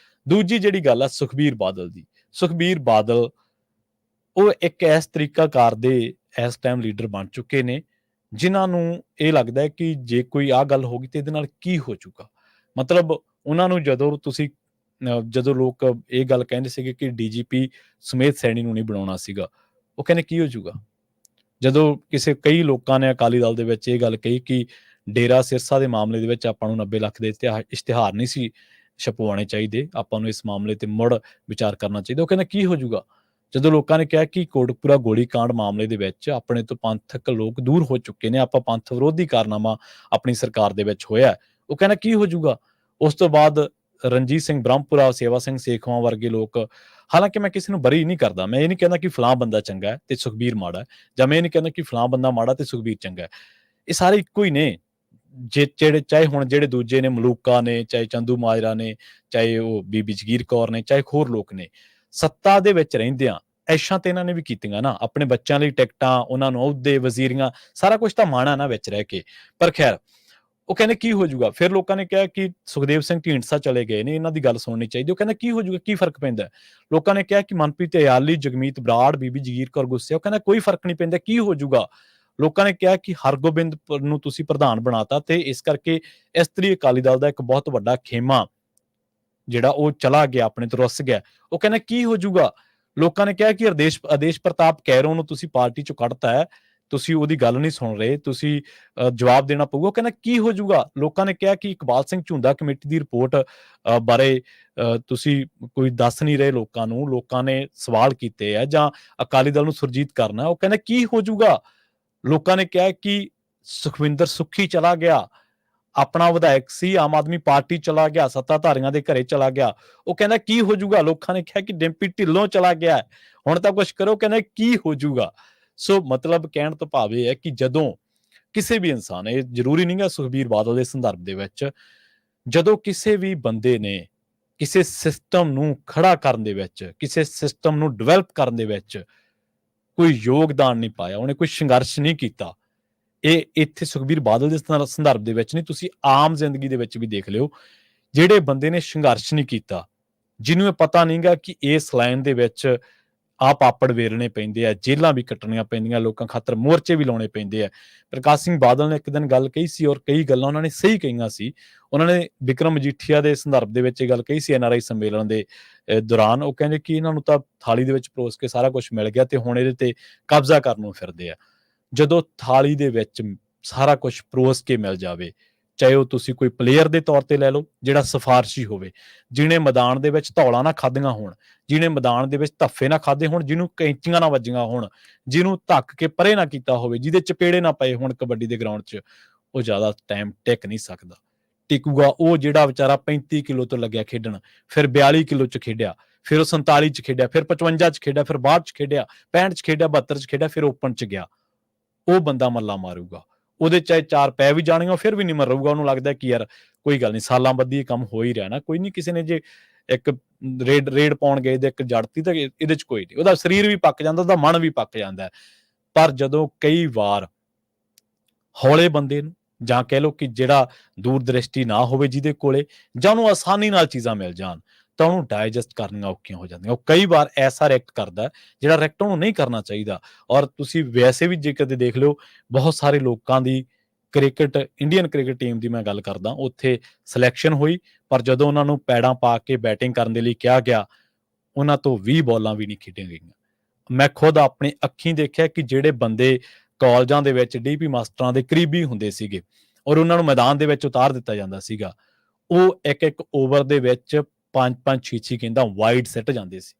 ਦੂਜੀ ਜਿਹੜੀ ਗੱਲ ਆ ਸੁਖਬੀਰ ਬਾਦਲ ਦੀ, ਸੁਖਬੀਰ ਬਾਦਲ ਉਹ ਇੱਕ ਇਸ ਤਰੀਕਾਕਾਰ ਦੇ ਇਸ ਟਾਈਮ ਲੀਡਰ ਬਣ ਚੁੱਕੇ ਨੇ ਜਿਨ੍ਹਾਂ ਨੂੰ ਇਹ ਲੱਗਦਾ ਹੈ ਕਿ ਜੇ ਕੋਈ ਆਹ ਗੱਲ ਹੋ ਗਈ ਤੇ ਇਹਦੇ ਨਾਲ ਕੀ ਹੋ ਜਾਊਗਾ। ਮਤਲਬ ਉਹਨਾਂ ਨੂੰ ਜਦੋਂ ਲੋਕ ਇਹ ਗੱਲ ਕਹਿੰਦੇ ਸੀਗੇ ਕਿ ਡੀਜੀਪੀ ਸੁਮੇਧ ਸੈਣੀ ਨੂੰ ਨਹੀਂ ਬਣਾਉਣਾ ਸੀਗਾ, ਉਹ ਕਹਿੰਦੇ ਕੀ ਹੋ ਜਾਊਗਾ। ਜਦੋਂ ਕਈ ਲੋਕਾਂ ਨੇ ਅਕਾਲੀ ਦਲ ਦੇ ਵਿੱਚ ਇਹ ਗੱਲ ਕਹੀ ਕਿ ਡੇਰਾ ਸਿਰਸਾ ਦੇ ਮਾਮਲੇ ਦੇ ਵਿੱਚ ਆਪਾਂ ਨੂੰ 90 ਲੱਖ ਦੇ ਇਸ਼ਤਿਹਾਰ ਨਹੀਂ ਸੀ ਛਪਵਾਉਣੇ ਚਾਹੀਦੇ, ਆਪਾਂ ਨੂੰ ਇਸ ਮਾਮਲੇ ਤੇ ਮੁੜ ਵਿਚਾਰ ਕਰਨਾ ਚਾਹੀਦਾ। ਉਹ ਕਹਿੰਦਾ ਕੀ ਹੋ ਜਾਊਗਾ। ਜਦੋਂ ਲੋਕਾਂ ਨੇ ਕਿਹਾ ਕਿ ਕੋਟਕਪੂਰਾ ਗੋਲੀਕਾਂਡ ਮਾਮਲੇ ਦੇ ਵਿੱਚ ਆਪਣੇ ਤੋਂ ਪੰਥਕ ਲੋਕ ਦੂਰ ਹੋ ਚੁੱਕੇ ਨੇ, ਆਪਾਂ ਪੰਥ ਵਿਰੋਧੀ ਕਾਰਨਾਮਾ ਆਪਣੀ ਸਰਕਾਰ ਦੇ ਵਿੱਚ ਹੋਇਆ, ਉਹ ਕਹਿੰਦਾ ਕੀ ਹੋ ਜਾਊਗਾ। ਉਸ ਤੋਂ ਬਾਅਦ ਰਣਜੀਤ ਸਿੰਘ ਬ੍ਰਹਮਪੁਰਾ, ਸੇਵਾ ਸਿੰਘ ਸੇਖਵਾਂ ਵਰਗੇ ਲੋਕ, ਹਾਲਾਂਕਿ ਮੈਂ ਕਿਸੇ ਨੂੰ ਬਰੀ ਨਹੀਂ ਕਰਦਾ, ਮੈਂ ਇਹ ਨਹੀਂ ਕਹਿੰਦਾ ਕਿ ਫਲਾਂ ਬੰਦਾ ਚੰਗਾ ਹੈ ਤੇ ਸੁਖਬੀਰ ਮਾੜਾ ਹੈ, ਜਾਂ ਮੈਂ ਇਹ ਨਹੀਂ ਕਹਿੰਦਾ ਕਿ ਫਲਾਂ ਬੰਦਾ ਮਾੜਾ ਤੇ ਸੁਖਬੀਰ ਚੰਗਾ ਹੈ। ਇਹ ਸਾਰੇ ਇੱਕੋ ਹੀ ਨੇ। ਚਾਹੇ ਹੁਣ ਜਿਹੜੇ ਦੂਜੇ ਨੇ ਮਲੂਕਾ ਨੇ, ਚਾਹੇ ਚੰਦੂ ਮਾਜਰਾ ਨੇ, ਚਾਹੇ ਉਹ ਬੀਬੀ ਜਗੀਰ ਕੌਰ ਨੇ, ਚਾਹੇ ਹੋਰ ਲੋਕ ਨੇ, ਸੱਤਾ ਦੇ ਵਿੱਚ ਰਹਿੰਦਿਆਂ ਐਸ਼ਾਂ ਤੇ ਇਹਨਾਂ ਨੇ ਵੀ ਕੀਤੀਆਂ ਨਾ, ਆਪਣੇ ਬੱਚਿਆਂ ਲਈ ਟਿਕਟਾਂ, ਉਹਨਾਂ ਨੂੰ ਅਹੁਦੇ, ਵਜ਼ੀਰੀਆਂ, ਸਾਰਾ ਕੁਝ ਤਾਂ ਮਾਣਾ ਨਾ ਵਿੱਚ ਰਹਿ ਕੇ। ਪਰ ਖੈਰ ਉਹ ਕਹਿੰਦੇ ਕੀ ਹੋ ਜਾਊਗਾ। ਫਿਰ ਲੋਕਾਂ ਨੇ ਕਿਹਾ ਕਿ ਸੁਖਦੇਵ ਸਿੰਘ ਢੀਂਡਸਾ ਚਲੇ ਗਏ ਨੇ, ਇਹਨਾਂ ਦੀ ਗੱਲ ਸੁਣਨੀ ਚਾਹੀਦੀ। ਉਹ ਕਹਿੰਦਾ ਕੀ ਹੋ ਜਾਊਗਾ, ਕੀ ਫਰਕ ਪੈਂਦਾ। ਲੋਕਾਂ ਨੇ ਕਿਹਾ ਕਿ ਮਨਪ੍ਰੀਤ ਇਆਲੀ, ਜਗਮੀਤ ਬਰਾੜ, ਬੀਬੀ ਜਗੀਰ ਕੌਰ ਗੁੱਸੇ, ਉਹ ਕਹਿੰਦਾ ਕੋਈ ਫਰਕ ਨਹੀਂ ਪੈਂਦਾ, ਕੀ ਹੋ ਜਾਊਗਾ। ਲੋਕਾਂ ਨੇ ਕਿਹਾ ਕਿ ਹਰਗੋਬਿੰਦ ਨੂੰ ਤੁਸੀਂ ਪ੍ਰਧਾਨ ਬਣਾਤਾ ਤੇ ਇਸ ਕਰਕੇ ਇਸਤਰੀ ਅਕਾਲੀ ਦਲ ਦਾ ਇੱਕ ਬਹੁਤ ਵੱਡਾ ਖੇਮਾ ਜਿਹੜਾ ਉਹ ਚਲਾ ਗਿਆ, ਆਪਣੇ ਤੋਂ ਰੁੱਸ ਗਿਆ। ਉਹ ਕਹਿੰਦਾ ਕੀ ਹੋ ਜਾਊਗਾ। ਲੋਕਾਂ ਨੇ ਕਿਹਾ ਕਿ ਆਦੇਸ਼ ਪ੍ਰਤਾਪ ਕੈਰੋਂ ਨੂੰ ਤੁਸੀਂ ਪਾਰਟੀ ਚੋਂ ਕੱਢਤਾ ਹੈ, ਤੁਸੀਂ ਉਹਦੀ ਗੱਲ ਨਹੀਂ ਸੁਣ ਰਹੇ, ਤੁਸੀਂ ਜਵਾਬ ਦੇਣਾ ਪਊਗਾ। ਉਹ ਕਹਿੰਦਾ ਕੀ ਹੋ ਜਾਊਗਾ। ਲੋਕਾਂ ਨੇ ਕਿਹਾ ਕਿ ਇਕਬਾਲ ਸਿੰਘ ਝੁੰਦਾ ਕਮੇਟੀ ਦੀ ਰਿਪੋਰਟ ਬਾਰੇ ਤੁਸੀਂ ਕੋਈ ਦੱਸ ਨਹੀਂ ਰਹੇ ਲੋਕਾਂ ਨੂੰ, ਲੋਕਾਂ ਨੇ ਸਵਾਲ ਕੀਤੇ ਆ, ਜਾਂ ਅਕਾਲੀ ਦਲ ਨੂੰ ਸੁਰਜੀਤ ਕਰਨਾ। ਉਹ ਕਹਿੰਦਾ ਕੀ ਹੋ ਜਾਊਗਾ। ਲੋਕਾਂ ਨੇ ਕਿਹਾ ਕਿ ਸੁਖਵਿੰਦਰ ਸੁੱਖੀ ਚਲਾ ਗਿਆ, ਆਪਣਾ ਵਿਧਾਇਕ ਸੀ, ਆਮ ਆਦਮੀ ਪਾਰਟੀ ਚਲਾ ਗਿਆ, ਸੱਤਾਧਾਰੀਆਂ ਦੇ ਘਰੇ ਚਲਾ ਗਿਆ। ਉਹ ਕਹਿੰਦਾ ਕੀ ਹੋ ਜਾਊਗਾ। ਲੋਕਾਂ ਨੇ ਕਿਹਾ ਕਿ ਡਿੰਪੀ ਢਿੱਲੋਂ ਚਲਾ ਗਿਆ, ਹੁਣ ਤਾਂ ਕੁਝ ਕਰੋ। ਕਹਿੰਦਾ ਕੀ ਹੋ ਜਾਊਗਾ। ਸੋ ਮਤਲਬ ਕਹਿਣ ਤੋਂ ਭਾਵ ਇਹ ਹੈ ਕਿ ਜਦੋਂ ਕਿਸੇ ਵੀ ਇਨਸਾਨ, ਇਹ ਜ਼ਰੂਰੀ ਨਹੀਂ ਗਾ ਸੁਖਬੀਰ ਬਾਦਲ ਦੇ ਸੰਦਰਭ ਦੇ ਵਿੱਚ, ਜਦੋਂ ਕਿਸੇ ਵੀ ਬੰਦੇ ਨੇ ਕਿਸੇ ਸਿਸਟਮ ਨੂੰ ਖੜਾ ਕਰਨ ਦੇ ਵਿੱਚ, ਕਿਸੇ ਸਿਸਟਮ ਨੂੰ ਡਿਵੈਲਪ ਕਰਨ ਦੇ ਵਿੱਚ ਕੋਈ ਯੋਗਦਾਨ ਨਹੀਂ ਪਾਇਆ, ਉਹਨੇ ਕੋਈ ਸੰਘਰਸ਼ ਨਹੀਂ ਕੀਤਾ, ਇਹ ਇੱਥੇ ਸੁਖਬੀਰ ਬਾਦਲ ਦੇ ਸੰਦਰਭ ਦੇ ਵਿੱਚ ਨਹੀਂ, ਤੁਸੀਂ ਆਮ ਜ਼ਿੰਦਗੀ ਦੇ ਵਿੱਚ ਵੀ ਦੇਖ ਲਿਓ, ਜਿਹੜੇ ਬੰਦੇ ਨੇ ਸੰਘਰਸ਼ ਨਹੀਂ ਕੀਤਾ, ਜਿਹਨੂੰ ਇਹ ਪਤਾ ਨਹੀਂਗਾ ਕਿ ਇਸ ਲਾਈਨ ਦੇ ਵਿੱਚ ਆਹ ਪਾਪੜ ਵੇਲਣੇ ਪੈਂਦੇ ਆ, ਜੇਲਾਂ ਵੀ ਕੱਟਣੀਆਂ ਪੈਂਦੀਆਂ, ਲੋਕਾਂ ਖਾਤਰ ਮੋਰਚੇ ਵੀ ਲਾਉਣੇ ਪੈਂਦੇ ਆ। ਪ੍ਰਕਾਸ਼ ਸਿੰਘ ਬਾਦਲ ਨੇ ਇੱਕ ਦਿਨ ਗੱਲ ਕਹੀ ਸੀ, ਔਰ ਕਈ ਗੱਲਾਂ ਉਹਨਾਂ ਨੇ ਸਹੀ ਕਹੀਆਂ ਸੀ। ਉਹਨਾਂ ਨੇ ਵਿਕਰਮ ਮਜੀਠੀਆ ਦੇ ਸੰਦਰਭ ਦੇ ਵਿੱਚ ਇਹ ਗੱਲ ਕਹੀ ਸੀ NRI ਸੰਮੇਲਨ ਦੇ ਦੌਰਾਨ। ਉਹ ਕਹਿੰਦੇ ਕਿ ਇਹਨਾਂ ਨੂੰ ਤਾਂ ਥਾਲੀ ਦੇ ਵਿੱਚ ਪਰੋਸ ਕੇ ਸਾਰਾ ਕੁਝ ਮਿਲ ਗਿਆ ਤੇ ਹੁਣ ਇਹਦੇ ਤੇ ਕਬਜ਼ਾ ਕਰਨ ਨੂੰ ਫਿਰਦੇ ਆ। ਜਦੋਂ ਥਾਲੀ ਦੇ ਵਿੱਚ ਸਾਰਾ ਕੁਝ ਪਰੋਸ ਕੇ ਮਿਲ ਜਾਵੇ, ਚਾਹੇ ਉਹ ਤੁਸੀਂ ਕੋਈ ਪਲੇਅਰ ਦੇ ਤੌਰ ਤੇ ਲੈ ਲਓ ਜਿਹੜਾ ਸਿਫਾਰਸ਼ੀ ਹੋਵੇ, ਜਿਹਨੇ ਮੈਦਾਨ ਦੇ ਵਿੱਚ ਧੌਲਾਂ ਨਾ ਖਾਧੀਆਂ ਹੋਣ, ਜਿਹਨੇ ਮੈਦਾਨ ਦੇ ਵਿੱਚ ਧੱਫੇ ਨਾ ਖਾਧੇ ਹੋਣ, ਜਿਹਨੂੰ ਕੈਂਚੀਆਂ ਨਾ ਵੱਜੀਆਂ ਹੋਣ, ਜਿਹਨੂੰ ਧੱਕ ਕੇ ਪਰੇ ਨਾ ਕੀਤਾ ਹੋਵੇ, ਜਿਹਦੇ ਚਪੇੜੇ ਨਾ ਪਏ ਹੋਣ ਕਬੱਡੀ ਦੇ ਗਰਾਊਂਡ 'ਚ, ਉਹ ਜ਼ਿਆਦਾ ਟਾਈਮ ਟਿਕ ਨਹੀਂ ਸਕਦਾ। ਟਿਕੂਗਾ ਉਹ ਜਿਹੜਾ ਵਿਚਾਰਾ 35 ਕਿਲੋ ਤੋਂ ਲੱਗਿਆ ਖੇਡਣ, ਫਿਰ 42 ਕਿਲੋ 'ਚ ਖੇਡਿਆ, ਫਿਰ ਉਹ 47 'ਚ ਖੇਡਿਆ, ਫਿਰ 55 'ਚ ਖੇਡਿਆ, ਫਿਰ 62 'ਚ ਖੇਡਿਆ, 65 'ਚ ਖੇਡਿਆ, 72 'ਚ ਖੇਡਿਆ, ਫਿਰ ਓਪਨ 'ਚ ਗਿਆ। ਉਹ ਬੰਦਾ ਮੱਲਾ ਮਾਰੂਗਾ, ਉਹਦੇ ਚਾਹੇ 4 ਪੈ ਵੀ ਜਾਣਗੇ, ਫਿਰ ਵੀ ਨਹੀਂ ਮਰੂਗਾ। ਉਹਨੂੰ ਲੱਗਦਾ ਕਿ ਯਾਰ ਕੋਈ ਗੱਲ ਨਹੀਂ, ਸਾਲਾਂ ਬੱਧੀ ਇਹ ਕੰਮ ਹੋ ਹੀ ਰਿਹਾ ਨਾ, ਕੋਈ ਨਹੀਂ। ਕਿਸੇ ਨੇ ਜੇ ਇੱਕ ਰੇਡ ਪਾਉਣ ਗਏ ਤੇ ਇੱਕ ਜੜਤੀ, ਤਾਂ ਇਹਦੇ 'ਚ ਕੋਈ ਨਹੀਂ। ਉਹਦਾ ਸਰੀਰ ਵੀ ਪੱਕ ਜਾਂਦਾ, ਉਹਦਾ ਮਨ ਵੀ ਪੱਕ ਜਾਂਦਾ। ਪਰ ਜਦੋਂ ਕਈ ਵਾਰ ਹੌਲੇ ਬੰਦੇ ਨੂੰ, ਜਾਂ ਕਹਿ ਲਓ ਕਿ ਜਿਹੜਾ ਦੂਰਦ੍ਰਿਸ਼ਟੀ ਨਾ ਹੋਵੇ ਜਿਹਦੇ ਕੋਲੇ, ਜਾਂ ਉਹਨੂੰ ਆਸਾਨੀ ਨਾਲ ਚੀਜ਼ਾਂ ਮਿਲ ਜਾਣ, ਤਾਂ ਉਹਨੂੰ ਡਾਇਜੈਸਟ ਕਰਨੀਆਂ ਔਖੀਆਂ ਹੋ ਜਾਂਦੀਆਂ। ਉਹ ਕਈ ਵਾਰ ਐਸਾ ਰਿਐਕਟ ਕਰਦਾ ਜਿਹੜਾ ਰਿਐਕਟ ਉਹਨੂੰ ਨਹੀਂ ਕਰਨਾ ਚਾਹੀਦਾ। ਔਰ ਤੁਸੀਂ ਵੈਸੇ ਵੀ ਜੇ ਕਦੇ ਦੇਖ ਲਿਓ, ਬਹੁਤ ਸਾਰੇ ਲੋਕਾਂ ਦੀ ਇੰਡੀਅਨ ਕ੍ਰਿਕਟ ਟੀਮ ਦੀ ਮੈਂ ਗੱਲ ਕਰਦਾ, ਉੱਥੇ ਸਿਲੈਕਸ਼ਨ ਹੋਈ, ਪਰ ਜਦੋਂ ਉਹਨਾਂ ਨੂੰ ਪੈੜਾਂ ਪਾ ਕੇ ਬੈਟਿੰਗ ਕਰਨ ਦੇ ਲਈ ਕਿਹਾ ਗਿਆ, ਉਹਨਾਂ ਤੋਂ 20 ਬਾਲਾਂ ਵੀ ਨਹੀਂ ਖੇਡੀਆਂ ਗਈਆਂ। ਮੈਂ ਖੁਦ ਆਪਣੀ ਅੱਖੀਂ ਦੇਖਿਆ ਕਿ ਜਿਹੜੇ ਬੰਦੇ ਕਾਲਜਾਂ ਦੇ ਵਿੱਚ ਡੀਪੀ ਮਾਸਟਰਾਂ ਦੇ ਕਰੀਬੀ ਹੁੰਦੇ ਸੀਗੇ, ਔਰ ਉਹਨਾਂ ਨੂੰ ਮੈਦਾਨ ਦੇ ਵਿੱਚ ਉਤਾਰ ਦਿੱਤਾ ਜਾਂਦਾ ਸੀਗਾ, ਉਹ ਇੱਕ ਓਵਰ ਦੇ ਵਿੱਚ 5-5 6-6 ਗੇਂਦਾਂ ਵਾਈਡ ਸਿੱਟ ਜਾਂਦੇ ਸੀ,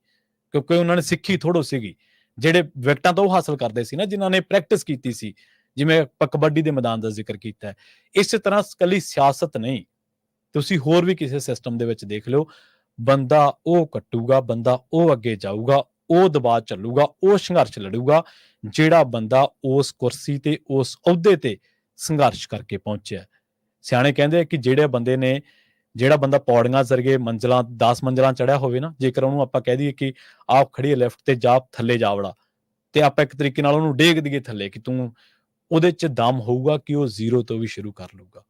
ਕਿਉਂਕਿ ਉਹਨਾਂ ਨੇ ਸਿੱਖੀ ਥੋੜ੍ਹੋ ਸੀਗੀ। ਜਿਹੜੇ ਵਿਕਟਾਂ ਤਾਂ ਉਹ ਹਾਸਲ ਕਰਦੇ ਸੀ ਨਾ ਜਿਨ੍ਹਾਂ ਨੇ ਪ੍ਰੈਕਟਿਸ ਕੀਤੀ ਸੀ, ਜਿਵੇਂ ਆਪਾਂ ਕਬੱਡੀ ਦੇ ਮੈਦਾਨ ਦਾ ਜ਼ਿਕਰ ਕੀਤਾ ਹੈ। ਇਸੇ ਤਰ੍ਹਾਂ ਇਕੱਲੀ ਸਿਆਸਤ ਨਹੀਂ, ਤੁਸੀਂ ਹੋਰ ਵੀ ਕਿਸੇ ਸਿਸਟਮ ਦੇ ਵਿੱਚ ਦੇਖ ਲਿਓ, ਬੰਦਾ ਉਹ ਕੱਟੂਗਾ, ਬੰਦਾ ਉਹ ਅੱਗੇ ਜਾਊਗਾ, ਉਹ ਦਬਾਅ ਚੱਲੂਗਾ, ਉਹ ਸੰਘਰਸ਼ ਲੜੂਗਾ ਜਿਹੜਾ ਬੰਦਾ ਉਸ ਕੁਰਸੀ ਤੇ, ਉਸ ਅਹੁਦੇ ਤੇ ਸੰਘਰਸ਼ ਕਰਕੇ ਪਹੁੰਚਿਆ। ਸਿਆਣੇ ਕਹਿੰਦੇ ਕਿ ਜਿਹੜਾ ਬੰਦਾ ਪੌੜੀਆਂ ਜ਼ਰੀਏ 10 ਮੰਜ਼ਲਾਂ ਚੜ੍ਹਿਆ ਹੋਵੇ ਨਾ, ਜੇਕਰ ਉਹਨੂੰ ਆਪਾਂ ਕਹਿ ਦਈਏ ਕਿ ਆਪ ਖੜੀ ਲਿਫਟ ਤੇ ਜਾ, ਥੱਲੇ ਜਾ ਵੜਾ, ਤੇ ਆਪਾਂ ਇੱਕ ਤਰੀਕੇ ਨਾਲ ਉਹਨੂੰ ਡੇਗ ਦਈਏ ਥੱਲੇ ਕਿ ਤੂੰ, ਉਹਦੇ 'ਚ ਦਮ ਹੋਊਗਾ ਕਿ ਉਹ ਜ਼ੀਰੋ ਤੋਂ ਵੀ ਸ਼ੁਰੂ ਕਰ ਲਊਗਾ।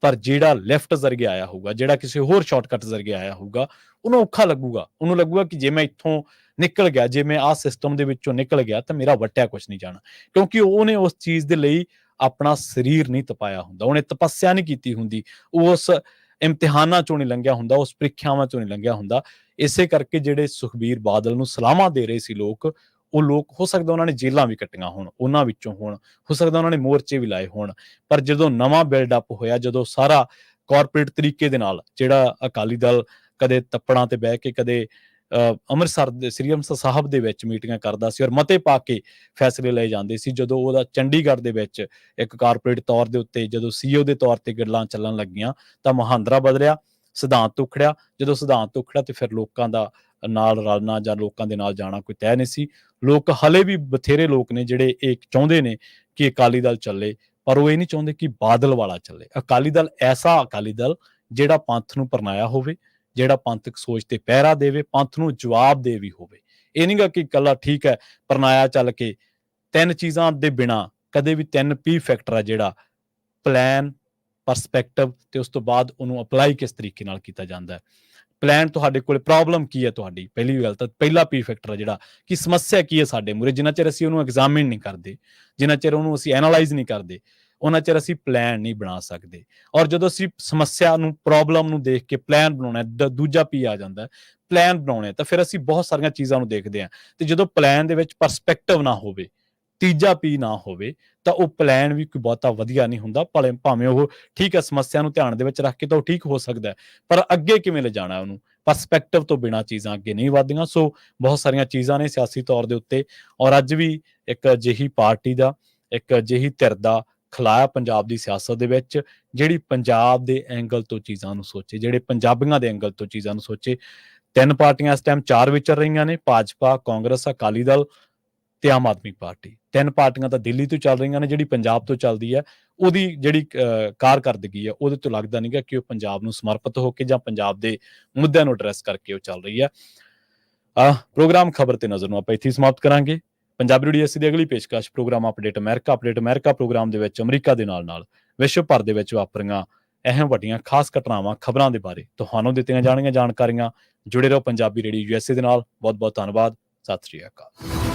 ਪਰ ਜਿਹੜਾ ਲਿਫਟ ਜ਼ਰੀਏ ਆਇਆ ਹੋਊਗਾ, ਜਿਹੜਾ ਕਿਸੇ ਹੋਰ ਸ਼ਾਰਟਕਟ ਜ਼ਰੀਏ ਆਇਆ ਹੋਊਗਾ, ਉਹਨੂੰ ਔਖਾ ਲੱਗੂਗਾ। ਉਹਨੂੰ ਲੱਗੂਗਾ ਕਿ ਜੇ ਮੈਂ ਇੱਥੋਂ ਨਿਕਲ ਗਿਆ, ਜੇ ਮੈਂ ਆਹ ਸਿਸਟਮ ਦੇ ਵਿੱਚੋਂ ਨਿਕਲ ਗਿਆ, ਤਾਂ ਮੇਰਾ ਵੱਟਿਆ ਕੁਛ ਨਹੀਂ ਜਾਣਾ, ਕਿਉਂਕਿ ਉਹਨੇ ਉਸ ਚੀਜ਼ ਦੇ ਲਈ ਆਪਣਾ ਸਰੀਰ ਨਹੀਂ ਤਪਾਇਆ ਹੁੰਦਾ, ਉਹਨੇ ਤਪੱਸਿਆ ਨਹੀਂ ਕੀਤੀ ਹੁੰਦੀ, ਉਸ ਇਮਤਿਹਾਨਾਂ ਚੋਂ ਨਹੀਂ ਲੰਘਿਆ ਹੁੰਦਾ, ਉਸ ਪ੍ਰੀਖਿਆਵਾਂ ਚੋਂ ਨਹੀਂ ਲੰਘਿਆ ਹੁੰਦਾ। ਇਸੇ ਕਰਕੇ ਜਿਹੜੇ ਸੁਖਬੀਰ ਬਾਦਲ ਨੂੰ ਸਲਾਮਾਂ ਦੇ ਰਹੇ ਸੀ ਲੋਕ, ਉਹ ਲੋਕ ਹੋ ਸਕਦਾ ਉਹਨਾਂ ਨੇ ਜੇਲਾਂ ਵੀ ਕੱਟੀਆਂ ਹੋਣ, ਉਹਨਾਂ ਵਿੱਚੋਂ ਹੋਣ, ਹੋ ਸਕਦਾ ਉਹਨਾਂ ਨੇ ਮੋਰਚੇ ਵੀ ਲਾਏ ਹੋਣ, ਪਰ ਜਦੋਂ ਨਵਾਂ ਬਿਲਡਅਪ ਹੋਇਆ, ਜਦੋਂ ਸਾਰਾ ਕਾਰਪੋਰੇਟ ਤਰੀਕੇ ਦੇ ਨਾਲ, ਜਿਹੜਾ ਅਕਾਲੀ ਦਲ ਕਦੇ ਤੱਪੜਾਂ ਤੇ ਬਹਿ ਕੇ, ਕਦੇ ਅੰਮ੍ਰਿਤਸਰ ਦੇ ਸ੍ਰੀ ਅੰਮ੍ਰਿਤਸਰ ਸਾਹਿਬ ਦੇ ਵਿੱਚ ਮੀਟਿੰਗਾਂ ਕਰਦਾ ਸੀ ਔਰ ਮਤੇ ਪਾ ਕੇ ਫੈਸਲੇ ਲਏ ਜਾਂਦੇ ਸੀ, ਜਦੋਂ ਉਹਦਾ ਚੰਡੀਗੜ੍ਹ ਦੇ ਵਿੱਚ ਇੱਕ ਕਾਰਪੋਰੇਟ ਤੌਰ ਦੇ ਉੱਤੇ, ਜਦੋਂ CEO ਦੇ ਤੌਰ ਤੇ ਗੱਲਾਂ ਚੱਲਣ ਲੱਗੀਆਂ, ਤਾਂ ਮੁਹਾਂਦਰਾ ਬਦਲਿਆ, ਸਿਧਾਂਤ ਉਖੜਿਆ। ਜਦੋਂ ਸਿਧਾਂਤ ਉਖੜਿਆ ਤੇ ਫਿਰ ਲੋਕਾਂ ਦਾ ਨਾਲ ਰਲਣਾ ਜਾਂ ਲੋਕਾਂ ਦੇ ਨਾਲ ਜਾਣਾ ਕੋਈ ਤੈਅ ਨਹੀਂ ਸੀ। ਲੋਕ ਹਲੇ ਵੀ ਬਥੇਰੇ ਲੋਕ ਨੇ ਜਿਹੜੇ ਇਹ ਚਾਹੁੰਦੇ ਨੇ ਕਿ ਅਕਾਲੀ ਦਲ ਚੱਲੇ, ਪਰ ਉਹ ਇਹ ਨਹੀਂ ਚਾਹੁੰਦੇ ਕਿ ਬਾਦਲ ਵਾਲਾ ਚੱਲੇ। ਅਕਾਲੀ ਦਲ ਐਸਾ ਅਕਾਲੀ ਦਲ ਜਿਹੜਾ ਪੰਥ ਨੂੰ ਪਰਨਾਇਆ ਹੋਵੇ, ਜਿਹੜਾ ਪੰਥਕ ਸੋਚ ਤੇ ਪਹਿਰਾ ਦੇਵੇ, ਪੰਥ ਨੂੰ ਜਵਾਬ ਦੇ ਵੀ ਹੋਵੇ। ਇਹ ਨਹੀਂਗਾ ਕਿ ਇਕੱਲਾ ਠੀਕ ਹੈ ਪਰਨਾਇਆ ਚੱਲ ਕੇ, ਤਿੰਨ ਚੀਜ਼ਾਂ ਦੇ ਬਿਨਾਂ ਕਦੇ ਵੀ 3P ਫੈਕਟਰ ਆ ਜਿਹੜਾ ਪਲਾਨ, ਪਰਸਪੈਕਟਿਵ ਤੇ ਉਸ ਤੋਂ ਬਾਅਦ ਉਹਨੂੰ ਅਪਲਾਈ ਕਿਸ ਤਰੀਕੇ ਨਾਲ ਕੀਤਾ ਜਾਂਦਾ ਹੈ। ਪਲਾਨ, ਤੁਹਾਡੇ ਕੋਲ ਪ੍ਰੋਬਲਮ ਕੀ ਹੈ ਤੁਹਾਡੀ, ਪਹਿਲੀ ਗੱਲ ਤਾਂ ਪਹਿਲਾ P ਫੈਕਟਰ ਹੈ ਜਿਹੜਾ ਕਿ ਸਮੱਸਿਆ ਕੀ ਹੈ ਸਾਡੇ ਮੂਹਰੇ। ਜਿੰਨਾ ਚਿਰ ਅਸੀਂ ਉਹਨੂੰ ਐਗਜ਼ਾਮਿਨ ਨਹੀਂ ਕਰਦੇ, ਜਿੰਨਾ ਚਿਰ ਉਹਨੂੰ ਅਸੀਂ ਐਨਾਲਾਈਜ਼ ਨਹੀਂ ਕਰਦੇ, ਉਹਨਾਂ ਚਿਰ ਅਸੀਂ ਪਲਾਨ ਨਹੀਂ ਬਣਾ ਸਕਦੇ। ਔਰ ਜਦੋਂ ਅਸੀਂ ਸਮੱਸਿਆ ਨੂੰ, ਪ੍ਰੋਬਲਮ ਨੂੰ ਦੇਖ ਕੇ ਪਲਾਨ ਬਣਾਉਣਾ, ਦੂਜਾ P ਆ ਜਾਂਦਾ ਪਲਾਨ ਬਣਾਉਣੇ, ਤਾਂ ਫਿਰ ਅਸੀਂ ਬਹੁਤ ਸਾਰੀਆਂ ਚੀਜ਼ਾਂ ਨੂੰ ਦੇਖਦੇ ਹਾਂ। ਤੇ ਜਦੋਂ ਪਲਾਨ ਦੇ ਵਿੱਚ ਪਰਸਪੈਕਟਿਵ ਨਾ ਹੋਵੇ, ਤੀਜਾ P ਨਾ ਹੋਵੇ, ਤਾਂ ਉਹ ਪਲਾਨ ਵੀ ਕੋਈ ਬਹੁਤਾ ਵਧੀਆ ਨਹੀਂ ਹੁੰਦਾ। ਭਾਵੇਂ ਉਹ ਠੀਕ ਹੈ, ਸਮੱਸਿਆ ਨੂੰ ਧਿਆਨ ਦੇ ਵਿੱਚ ਰੱਖ ਕੇ ਤਾਂ ਉਹ ਠੀਕ ਹੋ ਸਕਦਾ, ਪਰ ਅੱਗੇ ਕਿਵੇਂ ਲਿਜਾਣਾ ਉਹਨੂੰ, ਪਰਸਪੈਕਟਿਵ ਤੋਂ ਬਿਨਾਂ ਚੀਜ਼ਾਂ ਅੱਗੇ ਨਹੀਂ ਵਧਦੀਆਂ। ਸੋ ਬਹੁਤ ਸਾਰੀਆਂ ਚੀਜ਼ਾਂ ਨੇ ਸਿਆਸੀ ਤੌਰ ਦੇ ਉੱਤੇ, ਔਰ ਅੱਜ ਵੀ ਇੱਕ ਅਜਿਹੀ ਪਾਰਟੀ ਦਾ, ਇੱਕ ਅਜਿਹੀ ਧਿਰ ਦਾ ਖਲਾਇਆ ਪੰਜਾਬ ਦੀ ਸਿਆਸਤ ਦੇ ਵਿੱਚ, ਜਿਹੜੀ ਪੰਜਾਬ ਦੇ ਐਂਗਲ ਤੋਂ ਚੀਜ਼ਾਂ ਨੂੰ ਸੋਚੇ, ਜਿਹੜੇ ਪੰਜਾਬੀਆਂ ਦੇ ਐਂਗਲ ਤੋਂ ਚੀਜ਼ਾਂ ਨੂੰ ਸੋਚੇ। 3 ਪਾਰਟੀਆਂ ਇਸ ਟਾਈਮ 4 ਵਿਚਰ ਰਹੀਆਂ ਨੇ, ਭਾਜਪਾ, ਕਾਂਗਰਸ, ਅਕਾਲੀ ਦਲ ਤੇ ਆਮ ਆਦਮੀ ਪਾਰਟੀ। 3 ਪਾਰਟੀਆਂ ਤਾਂ ਦਿੱਲੀ ਤੋਂ ਚੱਲ ਰਹੀਆਂ ਨੇ, ਜਿਹੜੀ ਪੰਜਾਬ ਤੋਂ ਚੱਲਦੀ ਹੈ ਉਹਦੀ ਜਿਹੜੀ ਕਾਰਕਰਦਗੀ ਹੈ, ਉਹਦੇ ਤੋਂ ਲੱਗਦਾ ਨਹੀਂਗਾ ਕਿ ਉਹ ਪੰਜਾਬ ਨੂੰ ਸਮਰਪਿਤ ਹੋ ਕੇ ਜਾਂ ਪੰਜਾਬ ਦੇ ਮੁੱਦਿਆਂ ਨੂੰ ਐਡਰੈਸ ਕਰਕੇ ਉਹ ਚੱਲ ਰਹੀ ਹੈ। ਪ੍ਰੋਗਰਾਮ ਖਬਰ ਤੇ ਨਜ਼ਰ ਨੂੰ ਆਪਾਂ ਇੱਥੇ ਸਮਾਪਤ ਕਰਾਂਗੇ। ਪੰਜਾਬੀ ਰੇਡੀਓ ਦੀ ਅਗਲੀ ਪੇਸ਼ਕਸ਼ ਪ੍ਰੋਗਰਾਮ ਅਪਡੇਟ ਅਮਰੀਕਾ ਪ੍ਰੋਗਰਾਮ ਦੇ ਵਿੱਚ ਅਮਰੀਕਾ ਦੇ ਨਾਲ ਵਿਸ਼ਵ ਭਰ ਦੇ ਵਿੱਚ ਵਾਪਰੀਆਂ ਅਹਿਮ ਵੱਡੀਆਂ ਖਾਸ ਘਟਨਾਵਾਂ, ਖਬਰਾਂ ਦੇ ਬਾਰੇ ਤੁਹਾਨੂੰ ਦਿੱਤੀਆਂ ਜਾਣਗੀਆਂ ਜਾਣਕਾਰੀਆਂ। ਜੁੜੇ ਰਹੋ ਪੰਜਾਬੀ ਰੇਡੀਓ USA ਦੇ ਨਾਲ। ਬਹੁਤ ਬਹੁਤ ਧੰਨਵਾਦ। ਸਤਿ ਸ੍ਰੀ ਅਕਾਲ।